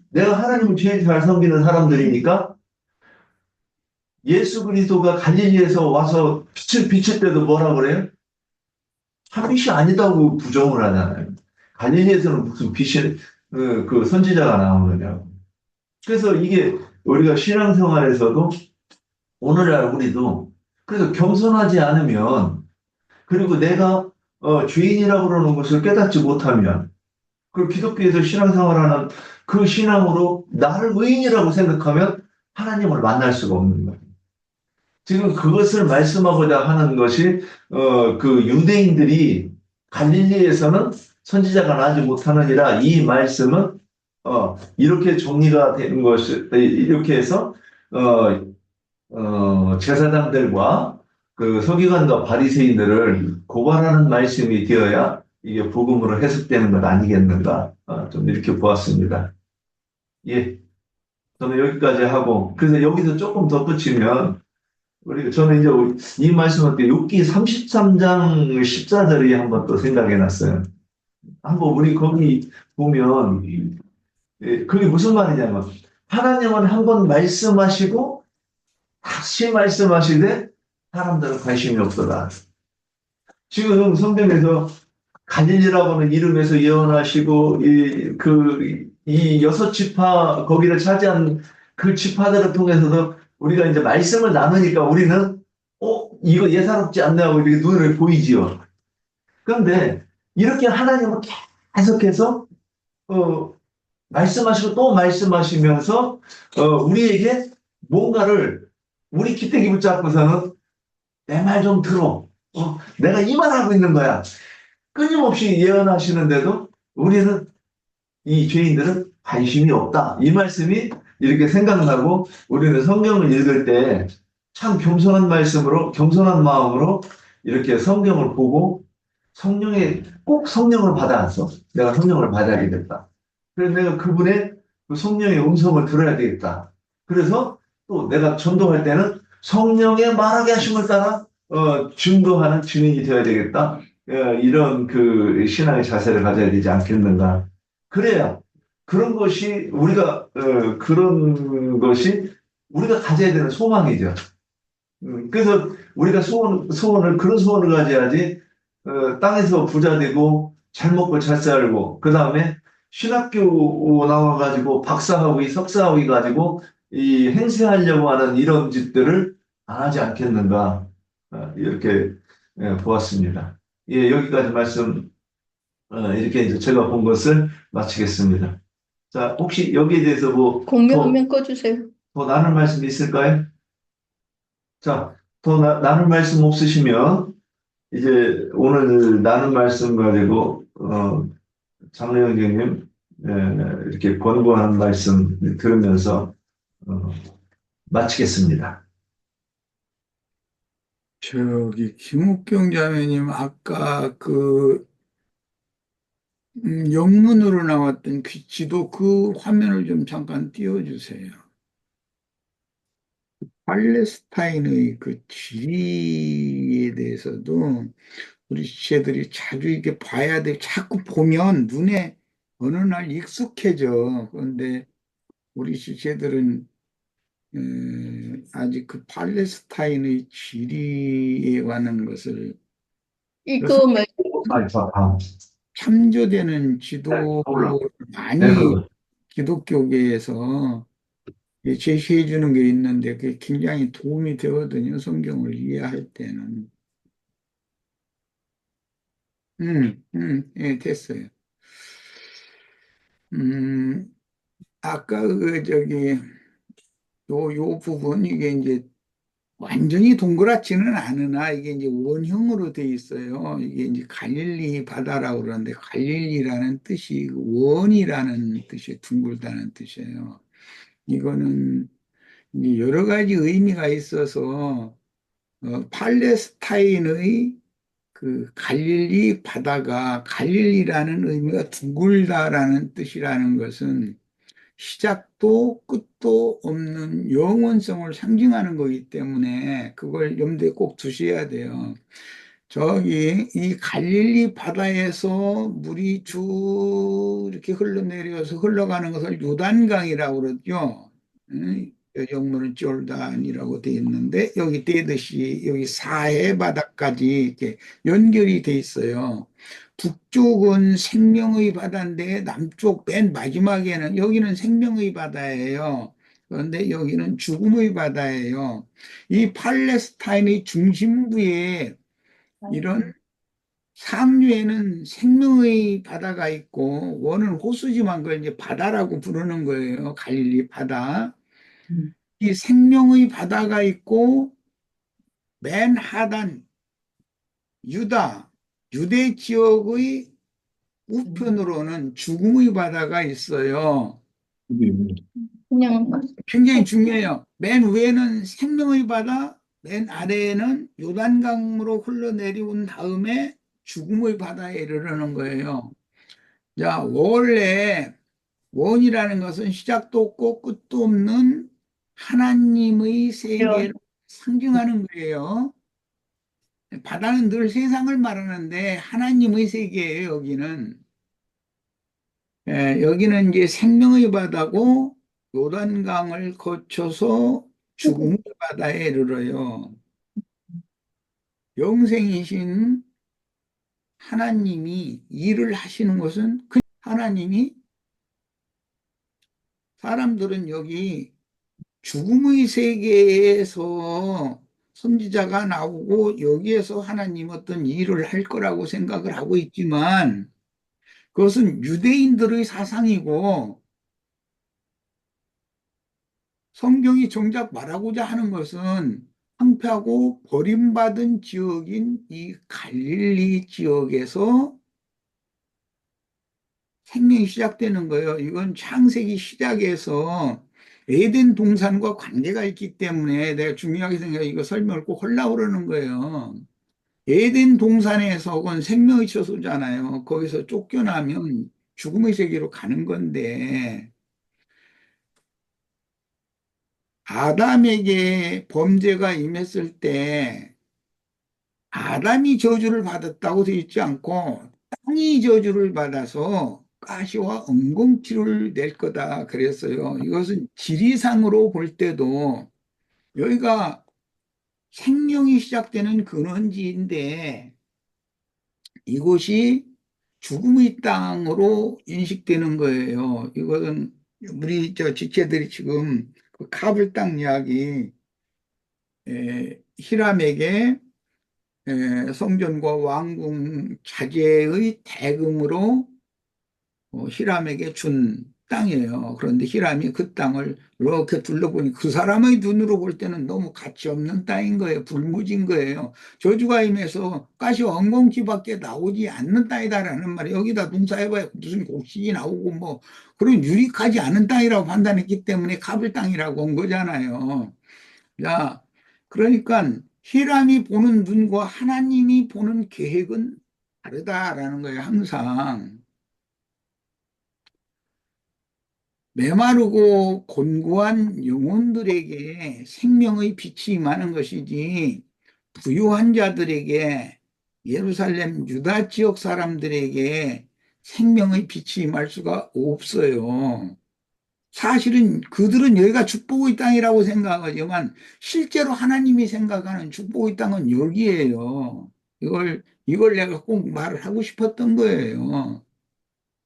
내가 하나님을 제일 잘 섬기는 사람들이니까 예수 그리스도가 갈릴리에서 와서 빛을 비칠 때도 뭐라 그래요? 참 빛이 아니다고 부정을 하잖아요. 갈릴리에서는 무슨 빛이 그 선지자가 나오느냐고. 그래서 이게 우리가 신앙생활에서도 오늘날 우리도 그래서 겸손하지 않으면 그리고 내가 죄인이라고 그러는 것을 깨닫지 못하면 그 기독교에서 신앙생활하는 그 신앙으로 나를 의인이라고 생각하면 하나님을 만날 수가 없는 거예요. 지금 그것을 말씀하고자 하는 것이 그 유대인들이 갈릴리에서는 선지자가 나지 못하느니라 이 말씀은 이렇게 정리가 되는 것이 이렇게 해서 제사장들과 그 서기관과 바리새인들을 고발하는 말씀이 되어야 이게 복음으로 해석되는 것 아니겠는가 좀 이렇게 보았습니다. 예, 저는 여기까지 하고 그래서 여기서 조금 덧붙이면 저는 이제 이 말씀할 때 욥기 33장 14절이 한번 또 생각해 놨어요. 한번 우리 거기 보면 그게 무슨 말이냐면 하나님은 한 번 말씀하시고 다시 말씀하시되 사람들은 관심이 없더라. 지금 성경에서 갈릴리라고는 이름에서 예언하시고 이 여섯 지파 거기를 차지한 그 지파들을 통해서도 우리가 이제 말씀을 나누니까 우리는 이거 예사롭지 않네 하고 이렇게 눈에 보이지요. 그런데 이렇게 하나님은 계속해서 말씀하시고 또 말씀하시면서 우리에게 뭔가를 우리 기대기 붙잡고서는 내 말 좀 들어. 내가 이 말하고 있는 거야. 끊임없이 예언하시는데도 우리는 이 죄인들은 관심이 없다. 이 말씀이 이렇게 생각나고 우리는 성경을 읽을 때 참 겸손한 말씀으로 겸손한 마음으로 이렇게 성경을 보고 꼭 성령을 받아서 내가 성령을 받아야 되겠다. 그래서 내가 그분의 그 성령의 음성을 들어야 되겠다. 그래서 또 내가 전도할 때는 성령의 말하게 하심을 따라 증거하는 증인이 되어야 되겠다. 이런 그 신앙의 자세를 가져야 되지 않겠는가. 그래야 그런 것이 우리가 가져야 되는 소망이죠. 그래서 우리가 그런 소원을 가져야지, 땅에서 부자 되고, 잘 먹고 잘 살고, 그 다음에 신학교 나와가지고, 박사학위, 석사학위 가지고, 이 행세하려고 하는 이런 짓들을 안 하지 않겠는가, 이렇게 보았습니다. 예, 여기까지 말씀, 이렇게 이제 제가 본 것을 마치겠습니다. 자, 혹시 여기에 대해서
공유 화면 꺼주세요.
더 나눌 말씀 있을까요? 자, 더 나눌 말씀 없으시면 이제 오늘 나눌 말씀 가지고 장로 형제님 이렇게 권고하는 말씀 들으면서 마치겠습니다.
김옥경 자매님, 아까 영문으로 나왔던 지도 그 화면을 좀 잠깐 띄워주세요. 팔레스타인의 그 지리에 대해서도 우리 지체들이 자주 이렇게 봐야 돼. 자꾸 보면 눈에 어느 날 익숙해져. 그런데 우리 지체들은 아직 그 팔레스타인의 지리에 관한 것을
이거
참조되는 지도를 많이 기독교계에서 제시해 주는 게 있는데 그게 굉장히 도움이 되거든요. 성경을 이해할 때는. 예, 됐어요. 아까 요 부분 이게 이제 완전히 동그랗지는 않으나 이게 이제 원형으로 돼 있어요. 이게 이제 갈릴리 바다라고 그러는데 갈릴리라는 뜻이 원이라는 뜻이에요. 둥글다는 뜻이에요. 이거는 이제 여러 가지 의미가 있어서 팔레스타인의 그 갈릴리 바다가 갈릴리라는 의미가 둥글다라는 뜻이라는 것은 시작도 끝도 없는 영원성을 상징하는 거기 때문에 그걸 염두에 꼭 두셔야 돼요. 이 갈릴리 바다에서 물이 쭉 이렇게 흘러내려서 흘러가는 것을 요단강이라고 그러죠. 영문은 졸단이라고 되어 있는데 여기 떼듯이 여기 사해 바다까지 이렇게 연결이 돼 있어요. 북쪽은 생명의 바다인데 남쪽 맨 마지막에는 여기는 생명의 바다예요. 그런데 여기는 죽음의 바다예요. 이 팔레스타인의 중심부에 이런 상류에는 생명의 바다가 있고 원은 호수지만 그걸 이제 바다라고 부르는 거예요. 갈릴리 바다. 이 생명의 바다가 있고 맨 하단 유대 지역의 우편으로는 죽음의 바다가 있어요.
그냥
굉장히 중요해요. 맨 위에는 생명의 바다, 맨 아래에는 요단강으로 흘러내려온 다음에 죽음의 바다에 이르르는 거예요. 자, 원래 원이라는 것은 시작도 없고 끝도 없는 하나님의 세계를 상징하는 거예요. 바다는 늘 세상을 말하는데 하나님의 세계예요, 여기는. 여기는 이제 생명의 바다고 요단강을 거쳐서 죽음의 바다에 이르러요. 영생이신 하나님이 일을 하시는 것은 그 하나님이 사람들은 여기 죽음의 세계에서 선지자가 나오고 여기에서 하나님 어떤 일을 할 거라고 생각을 하고 있지만 그것은 유대인들의 사상이고 성경이 정작 말하고자 하는 것은 황폐하고 버림받은 지역인 이 갈릴리 지역에서 생명이 시작되는 거예요. 이건 창세기 시작에서 에덴 동산과 관계가 있기 때문에 내가 중요하게 생각해 이거 설명을 꼭 하려고 그러는 거예요. 에덴 동산에서 온 생명의 처소잖아요. 거기서 쫓겨나면 죽음의 세계로 가는 건데 아담에게 범죄가 임했을 때 아담이 저주를 받았다고 되어 있지 않고 땅이 저주를 받아서 가시와 엉겅퀴를 낼 거다 그랬어요. 이것은 지리상으로 볼 때도 여기가 생명이 시작되는 근원지인데 이곳이 죽음의 땅으로 인식되는 거예요. 이것은 우리 저 지체들이 지금 그 카불 땅 이야기 히람에게 성전과 왕궁 자재의 대금으로 히람에게 준 땅이에요. 그런데 히람이 그 땅을 이렇게 둘러보니 그 사람의 눈으로 볼 때는 너무 가치 없는 땅인 거예요. 불무진 거예요. 저주가 임해서 가시 엉겅퀴밖에 나오지 않는 땅이다라는 말이 여기다 농사해봐야 무슨 곡식이 나오고 뭐 그런 유익하지 않은 땅이라고 판단했기 때문에 갑을 땅이라고 한 거잖아요. 자, 그러니까 히람이 보는 눈과 하나님이 보는 계획은 다르다라는 거예요. 항상. 메마르고 곤고한 영혼들에게 생명의 빛이 임하는 것이지 부유한 자들에게 예루살렘 유다 지역 사람들에게 생명의 빛이 임할 수가 없어요. 사실은 그들은 여기가 축복의 땅이라고 생각하지만 실제로 하나님이 생각하는 축복의 땅은 여기예요. 이걸 내가 꼭 말을 하고 싶었던 거예요.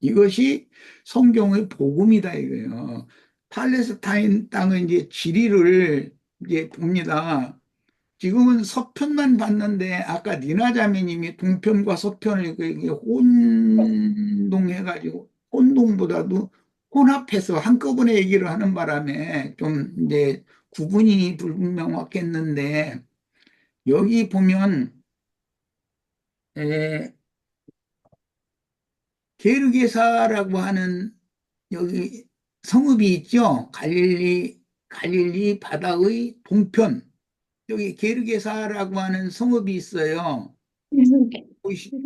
이것이 성경의 복음이다 이거예요. 팔레스타인 땅의 이제 지리를 이제 봅니다. 지금은 서편만 봤는데 아까 니나 자매님이 동편과 서편을 이게 혼동해가지고 혼동보다도 혼합해서 한꺼번에 얘기를 하는 바람에 좀 이제 구분이 불분명했겠는데 여기 보면 에, 게르게사라고 하는 여기 성읍이 있죠. 갈릴리 바다의 동편. 여기 게르게사라고 하는 성읍이 있어요.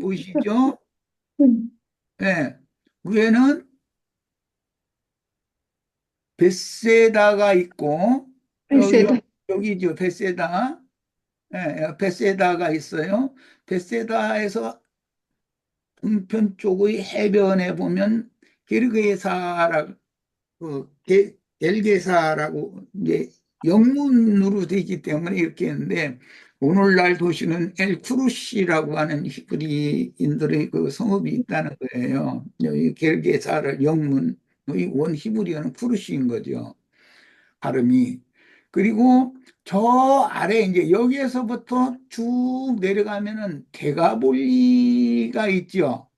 보이시죠? 예. 위에는 벳세다가 있고,
글쎄다.
여기죠. 벳세다. 예, 벳세다가 있어요. 벳세다에서 동편 쪽의 해변에 보면 게르게사라 엘게사라고 이제 영문으로 되기 때문에 이렇게 했는데 오늘날 도시는 엘쿠르시라고 하는 히브리인들의 그 성읍이 있다는 거예요. 여기 겔게사를 영문, 이 원 히브리어는 쿠르시인 거죠. 발음이. 그리고 저 아래 이제 여기에서부터 쭉 내려가면은 대가볼리가 있죠.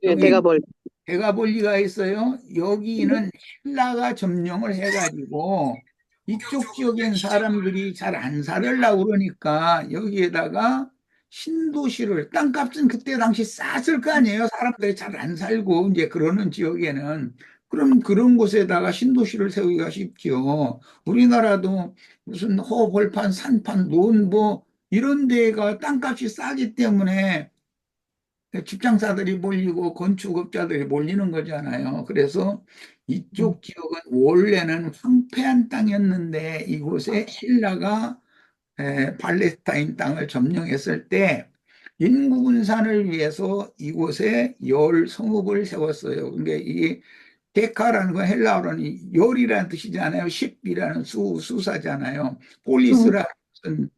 예,
여기
내가 뭘.
배가 볼 리가 있어요. 여기는 헬라가 점령을 해가지고 이쪽 지역엔 사람들이 잘 안 살으려고 그러니까 여기에다가 신도시를 땅값은 그때 당시 쌌을 거 아니에요. 사람들이 잘 안 살고 이제 그러는 지역에는 그럼 그런 곳에다가 신도시를 세우기가 쉽죠. 우리나라도 무슨 허벌판, 산판, 논 뭐 이런 데가 땅값이 싸기 때문에 직장사들이 몰리고 건축업자들이 몰리는 거잖아요. 그래서 이쪽 지역은 원래는 황폐한 땅이었는데 이곳에 헬라가 팔레스타인 땅을 점령했을 때 인구 분산을 위해서 이곳에 열 성읍을 세웠어요. 그러니까 이 데카라는 건 헬라어로는 열이라는 뜻이잖아요. 10이라는 수사잖아요. 폴리스라는 것은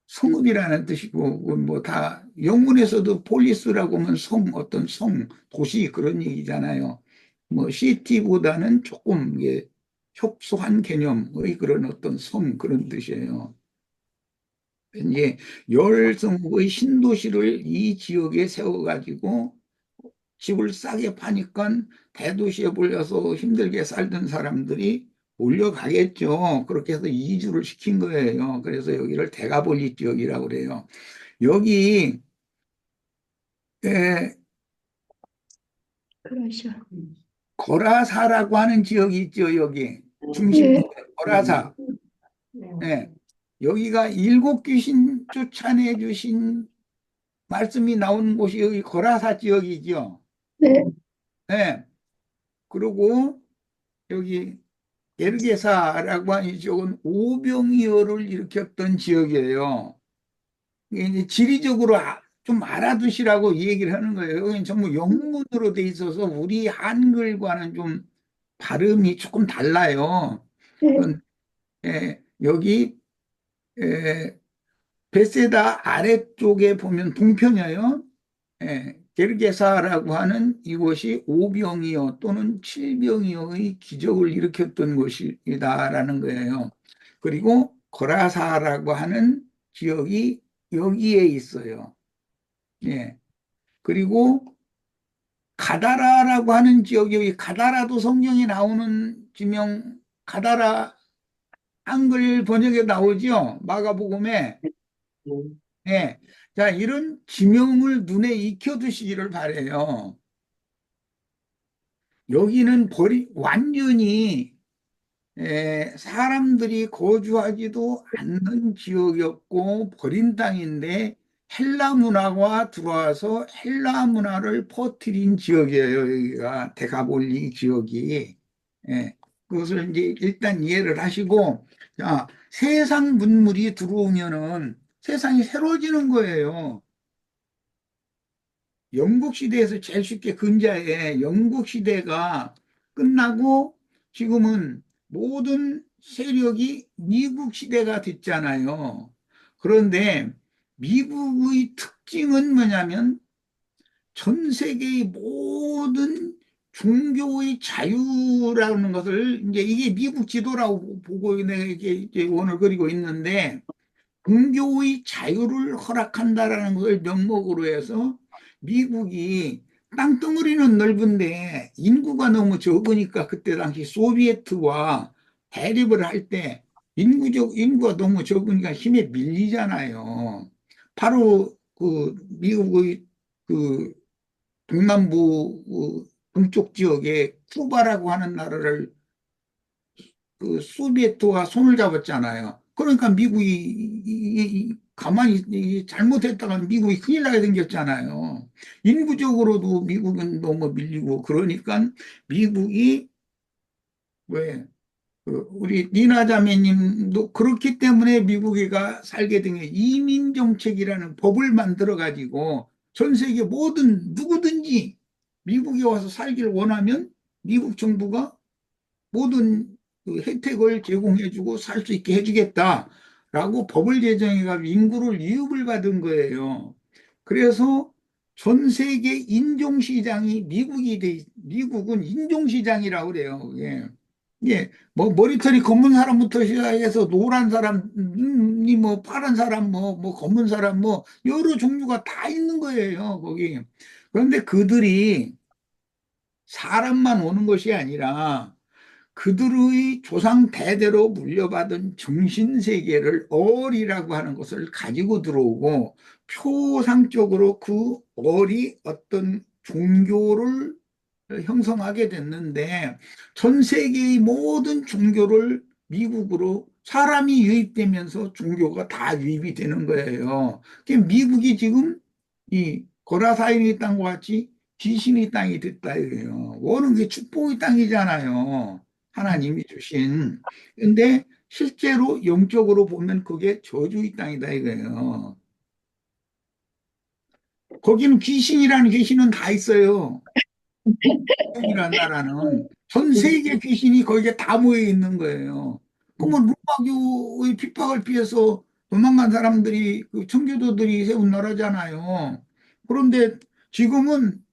성읍이라는 뜻이고 뭐 다 영문에서도 폴리스라고 하면 어떤 성, 도시 그런 얘기잖아요. 뭐 시티보다는 조금 이게 협소한 개념의 그런 어떤 성 그런 뜻이에요. 이제 열성의 신도시를 이 지역에 세워가지고 집을 싸게 파니까 대도시에 몰려서 힘들게 살던 사람들이 몰려가겠죠. 그렇게 해서 이주를 시킨 거예요. 그래서 여기를 대가볼리 지역이라고 그래요. 여기 에,
그러셔.
거라사라고 하는 지역이 있죠. 여기 중심부에
네.
거라사. 예. 여기가 일곱 귀신 쫓아내 주신 말씀이 나온 곳이 여기 거라사 지역이죠.
네.
예. 그리고 여기 게르게사라고 하는 지역은 오병이어를 일으켰던 지역이에요. 이게 이제 지리적으로 좀 알아두시라고 이 얘기를 하는 거예요. 여기는 전부 영문으로 돼 있어서 우리 한글과는 좀 발음이 조금 달라요.
네.
그건, 여기 베세다 아래쪽에 보면 동편이에요. 게르게사라고 하는 이곳이 오병이어 또는 칠병이어의 기적을 일으켰던 곳이다라는 거예요. 그리고 거라사라고 하는 지역이 여기에 있어요. 예. 그리고 가다라라고 하는 지역이 여기 가다라도 성경에 나오는 지명 가다라 한글 번역에 나오죠. 마가복음에. 예. 자, 이런 지명을 눈에 익혀두시기를 바래요. 여기는 완전히 사람들이 거주하지도 않는 지역이었고 버린 땅인데 헬라 문화가 들어와서 헬라 문화를 퍼뜨린 지역이에요. 여기가 데가볼리 지역이. 예. 그것을 이제 일단 이해를 하시고 자, 세상 문물이 들어오면은 세상이 새로워지는 거예요. 영국 시대에서 제일 쉽게 근자에 영국 시대가 끝나고 지금은 모든 세력이 미국 시대가 됐잖아요. 그런데 미국의 특징은 뭐냐면 전 세계의 모든 종교의 자유라는 것을 이제 이게 미국 지도라고 보고 내가 이제 원을 그리고 있는데 종교의 자유를 허락한다라는 것을 명목으로 해서 미국이 땅덩어리는 넓은데 인구가 너무 적으니까 그때 당시 소비에트와 대립을 할 때 인구가 너무 적으니까 힘에 밀리잖아요. 바로 그 미국의 그 동남부 동쪽 지역에 쿠바라고 하는 나라를 그 소비에트와 손을 잡았잖아요. 그러니까 미국이 가만히 잘못했다가 미국이 큰일 나게 생겼잖아요. 인구적으로도 미국은 너무 밀리고 그러니까 미국이 왜 우리 니나 자매님도 그렇기 때문에 미국이가 살게 된 게 이민 정책이라는 법을 만들어 가지고 전 세계 모든 누구든지 미국에 와서 살기를 원하면 미국 정부가 모든 그 혜택을 제공해주고 살 수 있게 해주겠다라고 법을 제정해가지고 인구를 유입을 받은 거예요. 그래서 전 세계 인종시장이 미국은 인종시장이라고 그래요. 예, 뭐 머리털이 검은 사람부터 시작해서 노란 사람이 뭐 파란 사람 뭐 검은 사람 뭐 여러 종류가 다 있는 거예요, 거기. 그런데 그들이 사람만 오는 것이 아니라 그들의 조상 대대로 물려받은 정신세계를 얼이라고 하는 것을 가지고 들어오고 표상적으로 그 얼이 어떤 종교를 형성하게 됐는데 전 세계의 모든 종교를 미국으로 사람이 유입되면서 종교가 다 유입이 되는 거예요. 미국이 지금 이 고라사인의 땅과 같이 귀신의 땅이 됐다 이거예요. 원은 그게 축복의 땅이잖아요. 하나님이 주신. 근데 실제로 영적으로 보면 그게 저주의 땅이다 이거예요. 거기는 귀신이라는 귀신은 다 있어요. 이라는 나라는 전 세계 귀신이 거기에 다 모여 있는 거예요. 그러면 로마교의 핍박을 피해서 도망간 사람들이 그 청교도들이 세운 나라잖아요. 그런데 지금은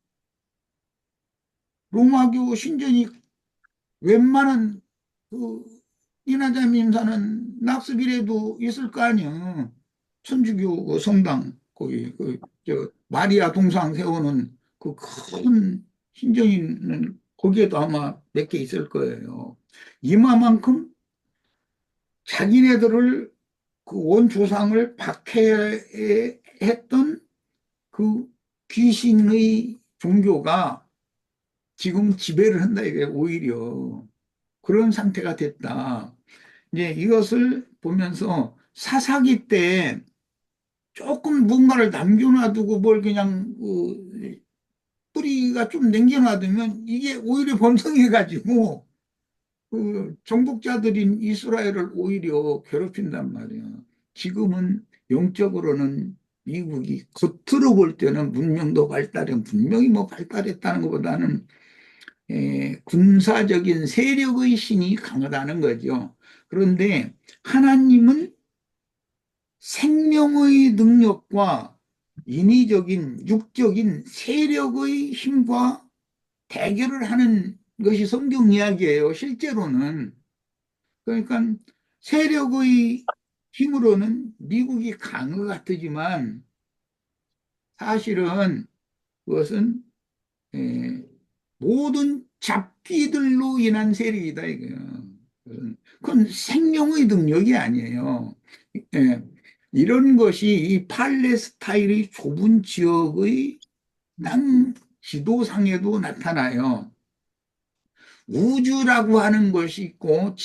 로마교 신전이 웬만한 그 이나자님 사는 낙스빌에도 있을 거 아니에요. 천주교 그 성당 거기 그 저 마리아 동상 세우는 그 큰 신전이 있는 거기에도 아마 몇 개 있을 거예요. 이마만큼 자기네들을 그 원조상을 박해했던 그 귀신의 종교가 지금 지배를 한다 이게 오히려 그런 상태가 됐다. 이제 이것을 보면서 사사기 때 조금 뭔가를 남겨놔두고 뭘 그냥 뿌리가 좀 남겨놔두면 이게 오히려 번성해가지고 그 정복자들인 이스라엘을 오히려 괴롭힌단 말이에요. 지금은 영적으로는 미국이 겉으로 볼 때는 문명도 발달해 분명히 뭐 발달했다는 것보다는 군사적인 세력의 신이 강하다는 거죠. 그런데 하나님은 생명의 능력과 인위적인 육적인 세력의 힘과 대결을 하는 것이 성경 이야기예요. 실제로는. 그러니까 세력의 힘으로는 미국이 강한 것 같지만 사실은 그것은 에, 모든 잡기들로 인한 세력이다 이거예요. 그건 생명의 능력이 아니에요. 예, 이런 것이 이 팔레스타인의 좁은 지역의 땅 지도상에도 나타나요. 우주라고 하는 것이 있고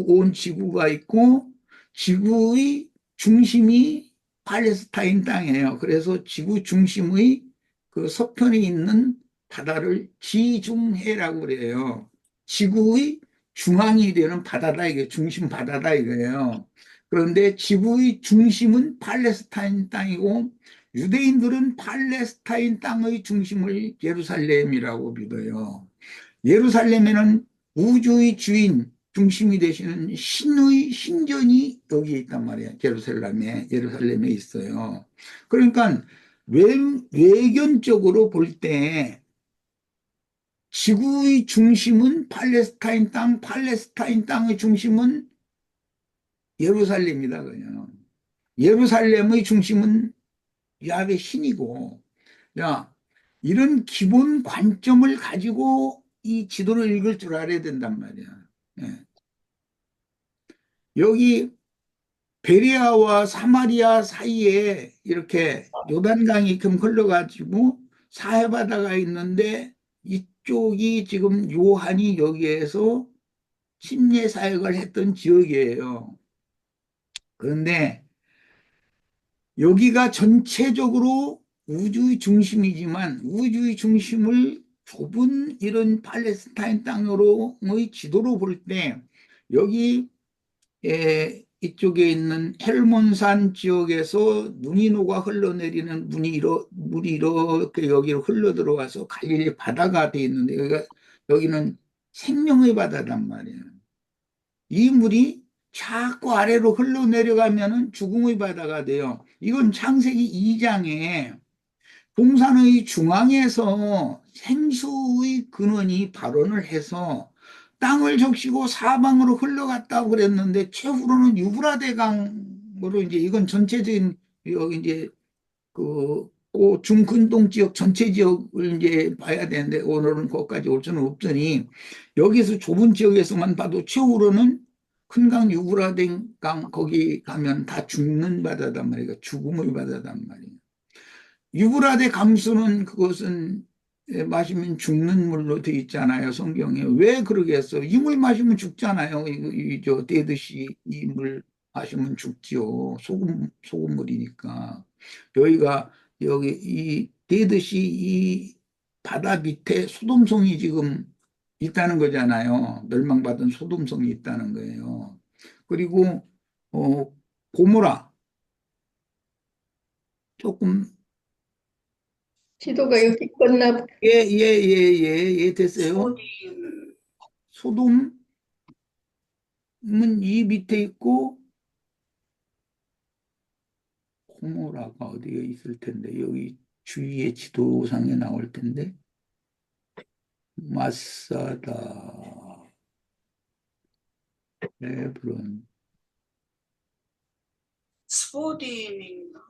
온 지구가 있고 지구의 중심이 팔레스타인 땅이에요. 그래서 지구 중심의 그 서편에 있는 바다를 지중해라고 그래요. 지구의 중앙이 되는 바다다 이게 중심 바다다 이거예요. 그런데 지구의 중심은 팔레스타인 땅이고 유대인들은 팔레스타인 땅의 중심을 예루살렘이라고 믿어요. 예루살렘에는 우주의 주인 중심이 되시는 신의 신전이 여기에 있단 말이에요. 예루살렘에 있어요. 그러니까 외견적으로 볼 때 지구의 중심은 팔레스타인 땅, 팔레스타인 땅의 중심은 예루살렘이다 그요. 예루살렘의 중심은 야훼 신이고, 야, 이런 기본 관점을 가지고 이 지도를 읽을 줄 알아야 된단 말이야. 예. 여기 베레아와 사마리아 사이에 이렇게 요단강이 금 흘러가지고 사해바다가 있는데 이쪽이 지금 요한이 여기에서 침례 사역을 했던 지역이에요. 그런데 여기가 전체적으로 우주의 중심이지만 우주의 중심을 좁은 이런 팔레스타인 땅으로의 지도로 볼 때 여기 이쪽에 있는 헬몬산 지역에서 눈이 녹아 흘러내리는 물이 이렇게 여기로 흘러 들어와서 갈릴리 바다가 돼 있는데 여기는 생명의 바다단 말이에요. 이 물이 자꾸 아래로 흘러내려가면은 죽음의 바다가 돼요. 이건 창세기 2장에 동산의 중앙에서 생수의 근원이 발원을 해서 땅을 적시고 사방으로 흘러갔다고 그랬는데 최후로는 유브라데 강으로 이제 이건 전체적인 여기 이제 그 중근동 지역 전체 지역을 이제 봐야 되는데 오늘은 거기까지 올 수는 없으니 여기서 좁은 지역에서만 봐도 최후로는 큰 강 유브라데 강 거기 가면 다 죽는 바다단 말이에요. 죽음의 바다단 말이에요. 유브라데 강수는 그것은 마시면 죽는 물로 돼 있잖아요. 성경에. 왜 그러겠어? 이 물 마시면 죽잖아요. 저 떼듯이 이 물 마시면 죽지요. 소금물이니까. 여기 이 떼듯이 이 바다 밑에 소돔성이 지금 있다는 거잖아요. 멸망받은 소돔성이 있다는 거예요. 그리고 어, 고모라 조금
지도가 여기 건너
예 됐어요. 소돔은 이 밑에 있고 고모라가 어디에 있을 텐데 여기 주위에 지도상에 나올 텐데 마사다, 레브론.
스포딘인가?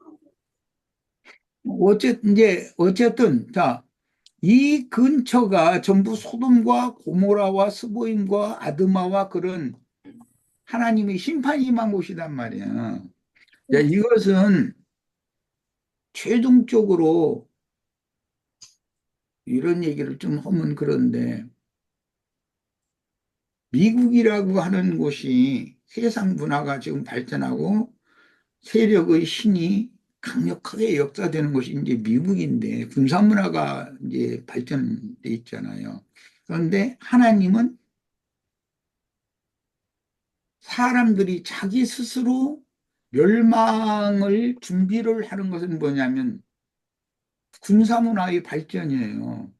어쨌든 자, 이 근처가 전부 소돔과 고모라와 스보임과 아드마와 그런 하나님의 심판이 임한 곳이단 말이야. 자, 이것은 최종적으로 이런 얘기를 좀 하면 그런데 미국이라고 하는 곳이 세상 문화가 지금 발전하고 세력의 신이 강력하게 역사되는 것이 이제 미국인데 군사 문화가 이제 발전돼 있잖아요. 그런데 하나님은 사람들이 자기 스스로 멸망을 준비를 하는 것은 뭐냐면 군사 문화의 발전이에요.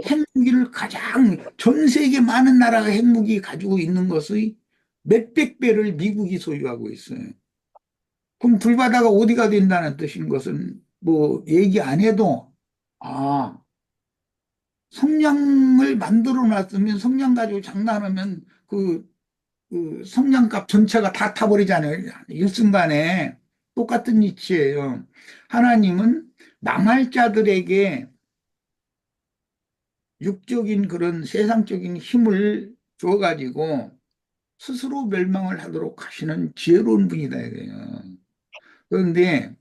핵무기를 가장 전 세계 많은 나라가 핵무기 가지고 있는 것의 몇백 배를 미국이 소유하고 있어요. 그럼 불바다가 어디가 된다는 뜻인 것은 뭐 얘기 안 해도 아, 성냥을 만들어 놨으면 성냥 가지고 장난하면 그 성냥갑 전체가 다 타버리잖아요. 일순간에 똑같은 이치예요. 하나님은 망할 자들에게 육적인 그런 세상적인 힘을 줘가지고 스스로 멸망을 하도록 하시는 지혜로운 분이다 이거예요. 그런데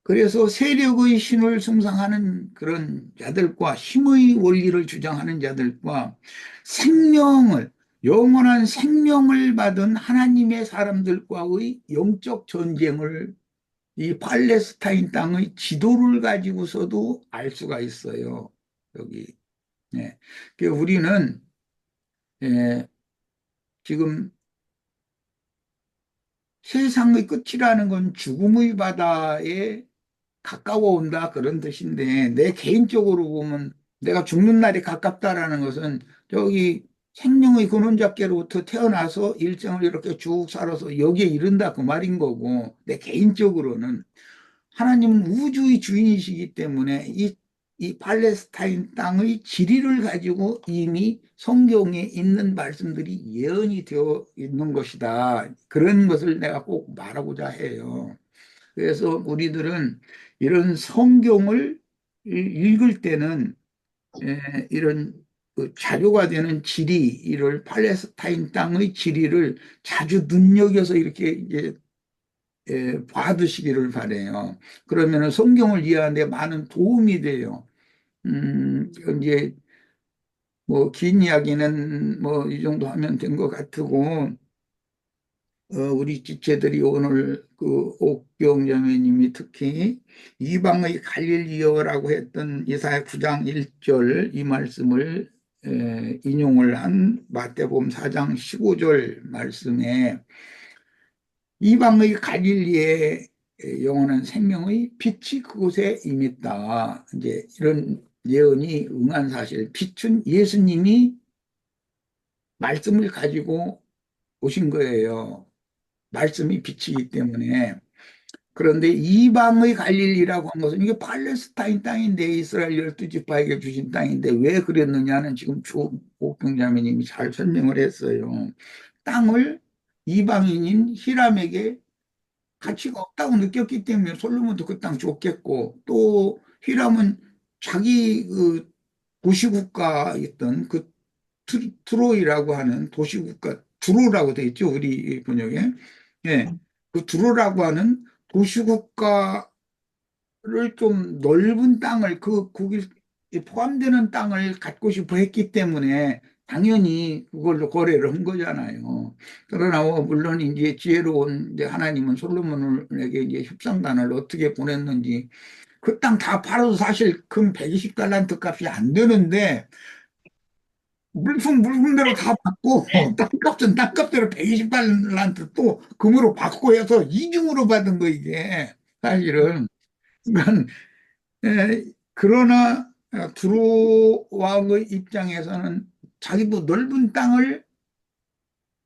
그래서 세력의 신을 숭상하는 그런 자들과 힘의 원리를 주장하는 자들과 생명을, 영원한 생명을 받은 하나님의 사람들과의 영적 전쟁을 이 팔레스타인 땅의 지도를 가지고서도 알 수가 있어요. 여기. 네. 그 우리는 예, 지금 세상의 끝이라는 건 죽음의 바다에 가까워 온다 그런 뜻인데 내 개인적으로 보면 내가 죽는 날이 가깝다라는 것은 저기 생명의 근원자께로부터 태어나서 일생을 이렇게 쭉 살아서 여기에 이른다 그 말인 거고 내 개인적으로는 하나님은 우주의 주인이시기 때문에 이 팔레스타인 땅의 지리를 가지고 이미 성경에 있는 말씀들이 예언이 되어 있는 것이다. 그런 것을 내가 꼭 말하고자 해요. 그래서 우리들은 이런 성경을 읽을 때는 이런 그 자료가 되는 지리를 팔레스타인 땅의 지리를 자주 눈여겨서 이렇게 이제 봐두시기를 바래요. 그러면은 성경을 이해하는데 많은 도움이 돼요. 이제 뭐 긴 이야기는 뭐 이 정도 하면 된 것 같고 우리 지체들이 오늘 그 옥경 자매님이 특히 이방의 갈릴리오라고 했던 이사야 9장 1절 이 말씀을 인용을 한 마태복음 4장 15절 말씀에 이방의 갈릴리에 영원한 생명의 빛이 그곳에 임했다. 이제 이런 예언이 응한 사실. 빛은 예수님이 말씀을 가지고 오신 거예요. 말씀이 빛이기 때문에. 그런데 이방의 갈릴리라고 한 것은 이게 팔레스타인 땅인데 이스라엘 12지파에게 주신 땅인데 왜 그랬느냐는 지금 조옥경자매님이 잘 설명을 했어요. 땅을 이방인인 히람에게 가치가 없다고 느꼈기 때문에 솔로몬도 그 땅 줬겠고 또 히람은 자기 그 도시국가였던 그 트로이라고 하는 도시국가 두로라고 돼 있죠 우리 번역에 예, 그 두로라고 하는 도시국가를 좀 넓은 땅을 그 거기 포함되는 땅을 갖고 싶어 했기 때문에 당연히 그걸로 거래를 한 거잖아요. 그러나 물론 이제 지혜로운 이제 하나님은 솔로몬에게 이제 협상단을 어떻게 보냈는지 그 땅 다 팔아도 사실 금 120달란트 값이 안 되는데 물품대로 다 받고, 땅값은 땅값대로 120달란트 또 금으로 받고 해서 이중으로 받은 거, 이게. 사실은. 그러니까, 그러나, 두로왕의 입장에서는 자기도 넓은 땅을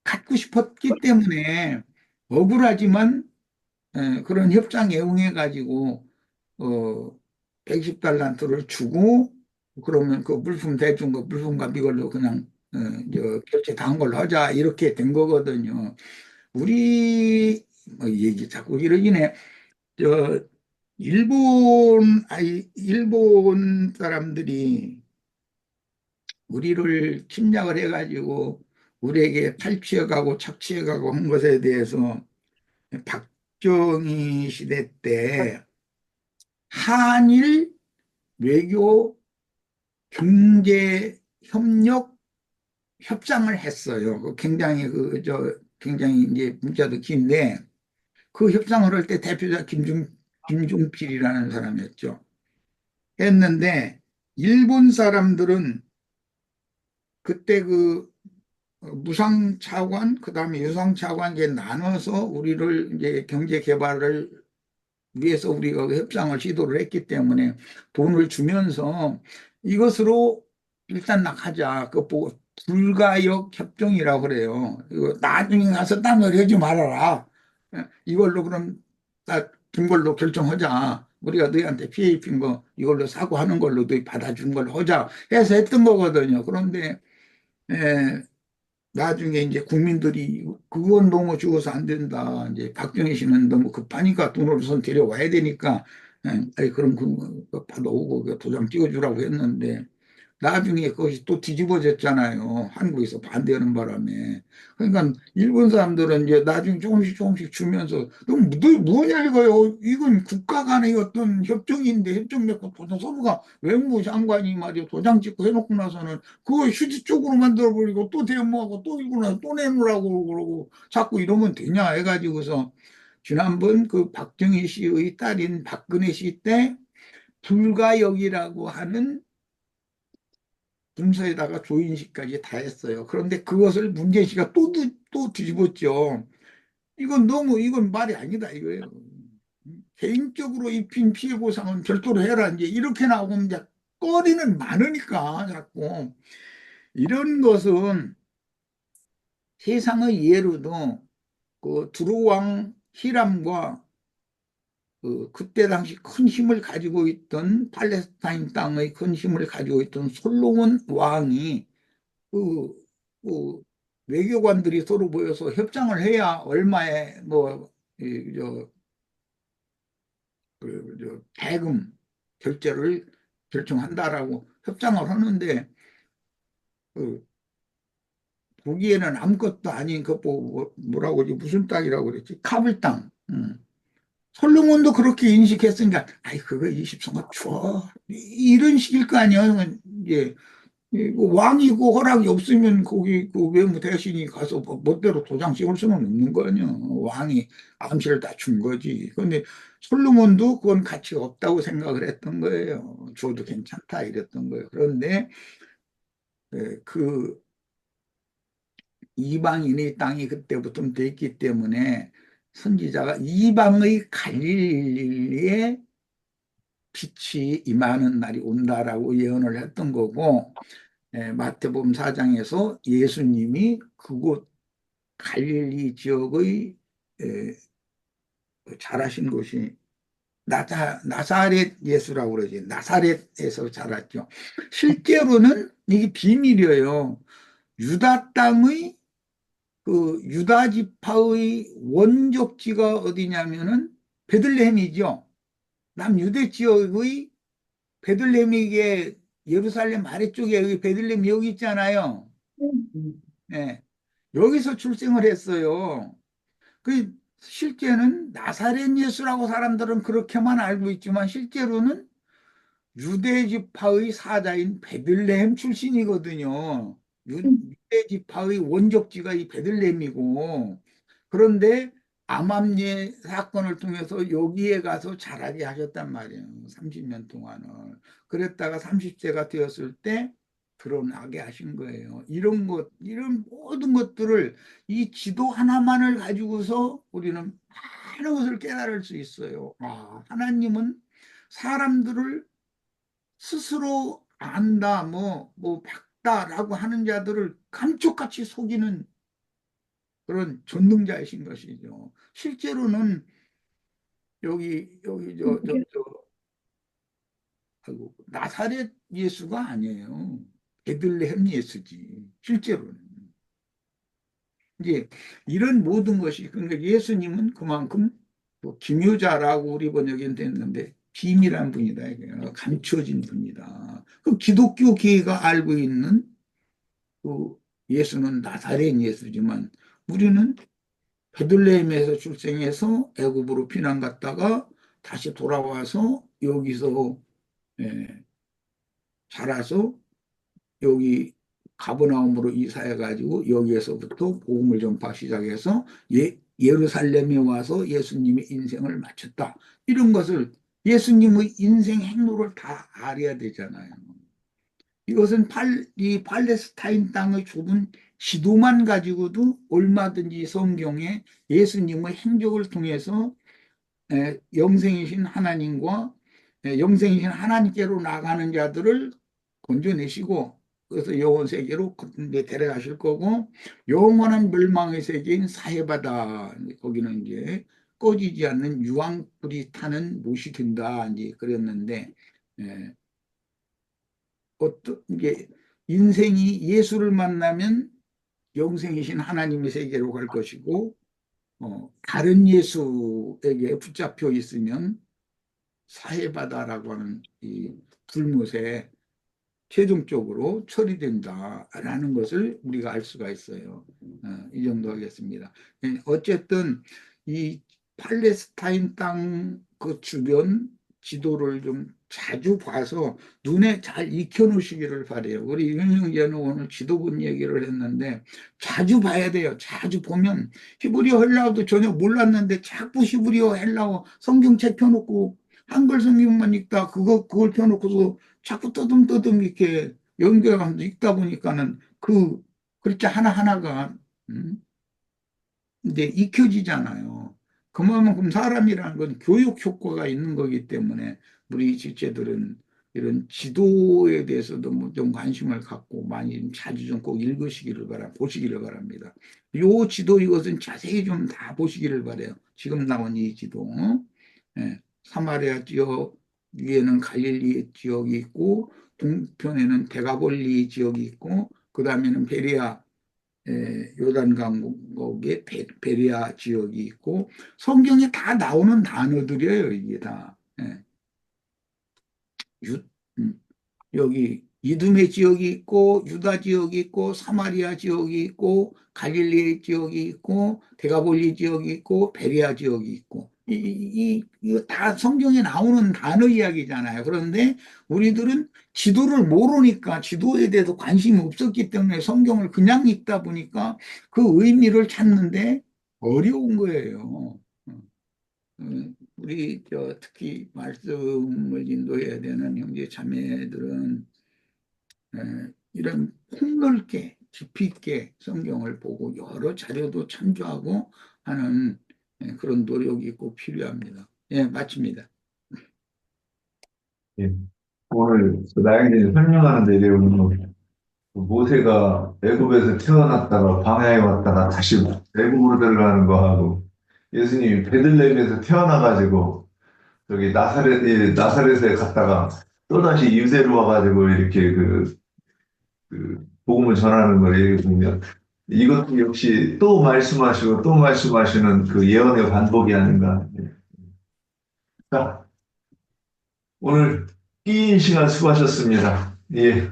갖고 싶었기 때문에 억울하지만, 그런 협상에 응해가지고, 어, 110달란트를 주고, 그러면 그 물품 대준 거, 물품값 이걸로 그냥, 결제 다 한 걸로 하자. 이렇게 된 거거든요. 우리, 뭐, 얘기 자꾸 이러기네. 저, 일본 사람들이 우리를 침략을 해가지고, 우리에게 탈취해가고 착취해가고 한 것에 대해서 박정희 시대 때 한일 외교 경제 협력 협상을 했어요. 굉장히 굉장히 이제 문자도 긴데 그 협상을 할 때 대표자 김종필이라는 사람이었죠. 했는데 일본 사람들은 그때 무상 차관 그다음에 유상 차관 이제 나눠서 우리를 이제 경제 개발을 위해서 우리가 그 협상을 시도를 했기 때문에 돈을 주면서 이것으로 일단 나가자. 그 보고 불가역 협정이라고 그래요. 이거 나중에 가서 딴걸 하지 말아라. 이걸로 그럼 준 걸로 결정하자. 우리가 너희한테 피해 입힌 거 이걸로 사고하는 걸로 너희 받아준 걸로 하자 해서 했던 거거든요. 그런데 에, 나중에 이제 국민들이 그건 너무 죽어서 안 된다. 이제 박정희 씨는 너무 급하니까 돈을 우선 데려와야 되니까 아니 그럼 그 받아오고 그 도장 찍어주라고 했는데 나중에 그것이 또 뒤집어졌잖아요. 한국에서 반대하는 바람에. 그러니까 일본 사람들은 이제 나중에 조금씩 주면서 너 뭐냐 이거요. 이건 국가 간의 어떤 협정인데 협정 맺고 도장 서부가 외무장관이 말이야 도장 찍고 해놓고 나서는 그거 휴지 쪽으로 만들어버리고 또 대모하고 또 이거 나서 또 내놓으라고 그러고 자꾸 이러면 되냐 해가지고서 지난번 그 박정희 씨의 딸인 박근혜 씨 때 불가역이라고 하는 문서에다가 조인식까지 다 했어요. 그런데 그것을 문재인 씨가 또 뒤집었죠. 이건 말이 아니다 이거예요. 개인적으로 입힌 피해 보상은 별도로 해라. 이제 이렇게 나오면 이제 거리는 많으니까 자꾸 이런 것은 세상의 예로도 그 두루왕 히람과 그때 당시 큰 힘을 가지고 있던 팔레스타인 땅의 큰 힘을 가지고 있던 솔로몬 왕이 그, 그 외교관들이 서로 모여서 협상을 해야 얼마의 대금 결제를 결정한다라고 협상을 하는데 그 보기에는 아무것도 아닌 뭐라고 그러지 무슨 땅이라고 그랬지 카불 땅. 솔로몬도 그렇게 인식했으니까 아이 그거 20성업 줘 이런 식일 거 아니야. 이제 왕이고 허락이 없으면 거기 그 외무 대신이 가서 멋대로 도장 찍을 수는 없는 거 아니야. 왕이 암시를 다 준 거지. 그런데 솔로몬도 그건 가치가 없다고 생각을 했던 거예요. 줘도 괜찮다 이랬던 거예요. 그런데 그 이방인의 땅이 그때부터 됐기 때문에 선지자가 이방의 갈릴리에 빛이 임하는 날이 온다라고 예언을 했던 거고 마태복음 4장에서 예수님이 그곳 갈릴리 지역의 자라신 곳이 나사렛 예수라고 그러지. 나사렛에서 자랐죠. 실제로는 이게 비밀이에요. 유다 땅의 유다 지파의 원족지가 어디냐면은 베들레헴이죠. 남유대 지역의 베들레헴이게 예루살렘 아래쪽에 여기 베들레헴 여기 있잖아요. 네. 여기서 출생을 했어요. 그 실제는 나사렛 예수라고 사람들은 그렇게만 알고 있지만 실제로는 유대 지파의 사자인 베들레헴 출신이거든요. 유대 지파의 원적지가 이 베들레헴이고 그런데 암암리에 사건을 통해서 여기에 가서 자라게 하셨단 말이에요. 30년 동안을. 그랬다가 30세가 되었을 때 드러나게 하신 거예요. 이런 모든 것들을 이 지도 하나만을 가지고서 우리는 많은 것을 깨달을 수 있어요. 하나님은 사람들을 스스로 안다, 박다라고 하는 자들을 감쪽같이 속이는 그런 전능자이신 것이죠. 실제로는 아이고, 나사렛 예수가 아니에요. 베들레헴 예수지. 실제로는. 이제 이런 모든 것이, 그러니까 예수님은 그만큼 또 기묘자라고 우리 번역엔 됐는데 비밀한 분이다. 이게요. 감춰진 분이다. 그 기독교계가 알고 있는 그 예수는 나사렛 예수지만 우리는 베들레헴에서 출생해서 애굽으로 피난 갔다가 다시 돌아와서 여기서 예, 자라서 여기 가버나움으로 이사해가지고 여기에서부터 복음을 전파 시작해서 예루살렘에 와서 예수님의 인생을 마쳤다. 이런 것을 예수님의 인생 행로를 다 알아야 되잖아요. 이것은 이 팔레스타인 땅의 좁은 지도만 가지고도 얼마든지 성경에 예수님의 행적을 통해서 영생이신 하나님과 영생이신 하나님께로 나가는 자들을 건져내시고 그래서 영원 세계로 데려가실 거고 영원한 멸망의 세계인 사해바다 거기는 이제 꺼지지 않는 유황불이 타는 못이 된다 이제 그랬는데 어떤 게 인생이 예수를 만나면 영생이신 하나님의 세계로 갈 것이고 다른 예수에게 붙잡혀 있으면 사해바다라고 하는 이 불못에 최종적으로 처리된다라는 것을 우리가 알 수가 있어요. 이 정도 하겠습니다. 어쨌든 이 팔레스타인 땅 그 주변 지도를 좀 자주 봐서 눈에 잘 익혀놓으시기를 바래요. 우리 윤영재는 오늘 지도본 얘기를 했는데 자주 봐야 돼요. 자주 보면 히브리어 헬라어도 전혀 몰랐는데 자꾸 히브리어 헬라어 성경책 펴놓고 한글 성경만 읽다 그걸 펴놓고서 자꾸 떠듬떠듬 이렇게 연결하면서 읽다 보니까는 그 글자 하나하나가 이제 익혀지잖아요. 그만큼 사람이라는 건 교육 효과가 있는 거기 때문에 우리 지체들은 이런 지도에 대해서도 좀 관심을 갖고 많이 좀 자주 좀 꼭 보시기를 바랍니다. 요 지도 이것은 자세히 좀 다 보시기를 바래요. 지금 나온 이 지도. 사마리아 지역 위에는 갈릴리 지역이 있고 동편에는 데가볼리 지역이 있고 그 다음에는 베레아 요단강국의 베레아 지역이 있고 성경에 다 나오는 단어들이에요. 이게 다. 여기 이두메 지역이 있고 유다 지역이 있고 사마리아 지역이 있고 갈릴리 지역이 있고 데가볼리 지역이 있고 베레아 지역이 있고 이거 다 성경에 나오는 단어 이야기잖아요. 그런데 우리들은 지도를 모르니까 지도에 대해서 관심이 없었기 때문에 성경을 그냥 읽다 보니까 그 의미를 찾는데 어려운 거예요. 우리 특히 말씀을 인도해야 되는 형제 자매들은 이런 폭넓게 깊이 있게 성경을 보고 여러 자료도 참조하고 하는 그런 노력이 꼭 필요합니다. 마칩니다.
예. 오늘 나영진이 설명하는 데 내용은 모세가 애굽에서 태어났다가 광야에 왔다가 다시 애굽으로 들어가는 거하고 예수님이 베들레헴에서 태어나가지고 저기 나사렛에 갔다가 또다시 유대로 와가지고 이렇게 그 복음을 전하는 걸 얘기 보면 이것도 역시 또 말씀하시고 또 말씀하시는 그 예언의 반복이 아닌가. 자, 오늘 긴 시간 수고하셨습니다. 예.